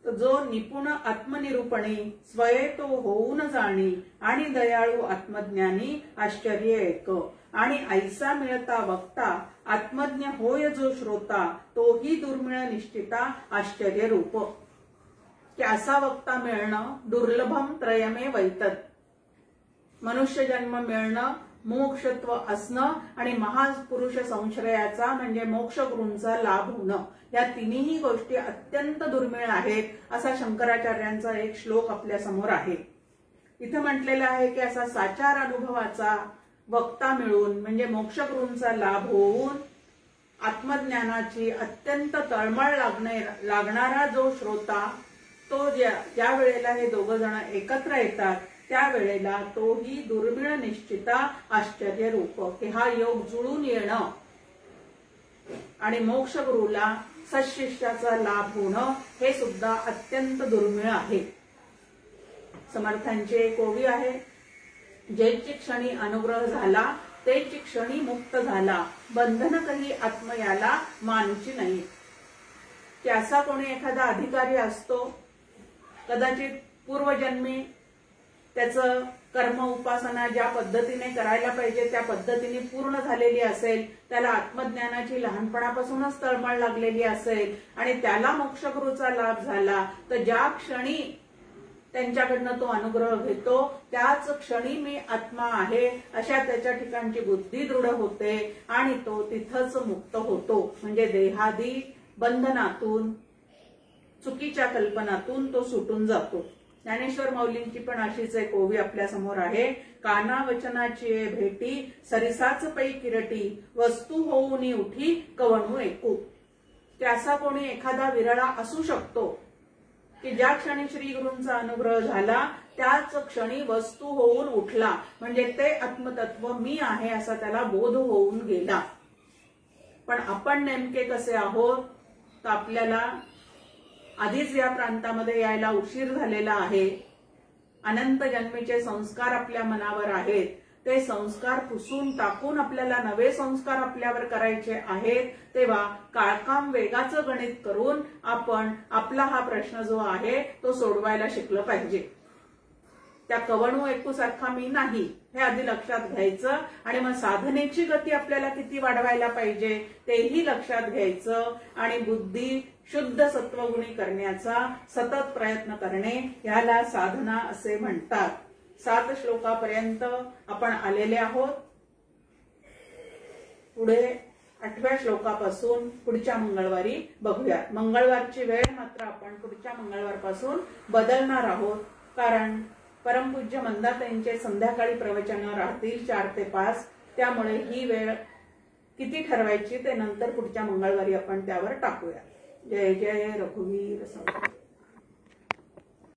जो निपुण आत्मनिरूपणी स्वये तो होऊन जाणी आणि दयाळू आत्मज्ञानी आश्चर्य एक. आणि ऐसा मिळता वक्ता आत्मज्ञ होय जो श्रोता, तोही दुर्मिळ निश्चिता आश्चर्य रूप. की असा वक्ता मिळणं दुर्लभम त्रयमे वैतत. मनुष्य जन्म मिळणं, मोक्षत्व असणं आणि महापुरुष संश्रयाचा म्हणजे मोक्षगुरूंचा लाभ होणं, या तिन्ही गोष्टी अत्यंत दुर्मिळ आहेत असा शंकराचार्यांचा एक श्लोक आपल्या समोर आहे. इथं म्हटलेलं आहे की असा साचार अनुभवाचा वक्ता मिळून म्हणजे मोक्षगुरूंचा लाभ होऊन आत्मज्ञानाची अत्यंत तळमळ लागणारा जो श्रोता तो ज्या वेळेला हे दोघं जण एकत्र येतात त्यावेळेला तोही दुर्मिळ निश्चिता आश्चर्य रूप, की हा योग जुळून येणं आणि मोक्ष गुरुला सत्शिष्याचा लाभ होणं हे सुद्धा अत्यंत दुर्मिळ आहे. समर्थांचे एक ओवी आहे, जैची क्षणी अनुग्रह झाला तेची क्षणी मुक्त झाला, बंधन काही आत्मयाला मानची नाही. की असा कोणी एखादा अधिकारी असतो, कदाचित पूर्वजन्मी त्याचं कर्म उपासना ज्या पद्धतीने करायला पाहिजे त्या पद्धतीने पूर्ण झालेली असेल, त्याला आत्मज्ञानाची लहानपणापासूनच तळमळ लागलेली असेल आणि त्याला मोक्षगुरूचा लाभ झाला, तर ज्या क्षणी त्यांच्याकडनं तो अनुग्रह घेतो त्याच क्षणी मी आत्मा आहे अशा त्याच्या ठिकाणची बुद्धी दृढ होते आणि तो तिथंच मुक्त होतो. म्हणजे देहादी बंधनातून, चुकीच्या कल्पनातून तो सुटून जातो. ज्ञानेश्वर माऊलींची पण अशीच एक ओवी आपल्या समोर आहे, काना वचनाची भेटी सरिसाच पै किरटी, वस्तू होऊनी उठी कवणू ऐकू. की असा कोणी एखादा विरळा असू शकतो की ज्या क्षणी श्री गुरूंचा अनुग्रह झाला त्याच क्षणी वस्तू होऊन उठला, म्हणजे ते आत्मतत्व मी आहे असा त्याला बोध होऊन गेला. पण आपण नेमके कसे आहोत, तर आपल्याला आधीच या प्रांतामध्ये यायला उशीर झालेला आहे. अनंत जन्मीचे संस्कार आपल्या मनावर आहेत, ते संस्कार पुसून टाकून आपल्याला नवे संस्कार आपल्यावर करायचे आहेत. तेव्हा काळकाम वेगाचं गणित करून आपण आपला हा प्रश्न जो आहे तो सोडवायला शिकलं पाहिजे. त्या कवणू ऐकू सारखा मी नाही हे आधी लक्षात घ्यायचं आणि मग साधनेची गती आपल्याला किती वाढवायला पाहिजे तेही लक्षात घ्यायचं आणि बुद्धी शुद्ध सत्वगुणी करण्याचा सतत प्रयत्न करणे याला साधना असे म्हणतात. 7 श्लोकापर्यंत आपण आलेले आहोत. पुढे 8व्या श्लोकापासून पुढच्या मंगळवारी बघूया. मंगळवारची वेळ मात्र आपण पुढच्या मंगळवारपासून बदलणार आहोत, कारण परमपूज्य मंदाताईंचे संध्याकाळी प्रवचन राहतील 4 ते 5. त्यामुळे ही वेळ किती ठरवायची ते नंतर पुढच्या मंगळवारी आपण त्यावर टाकूया. जय जय रघुवीर समर्थ.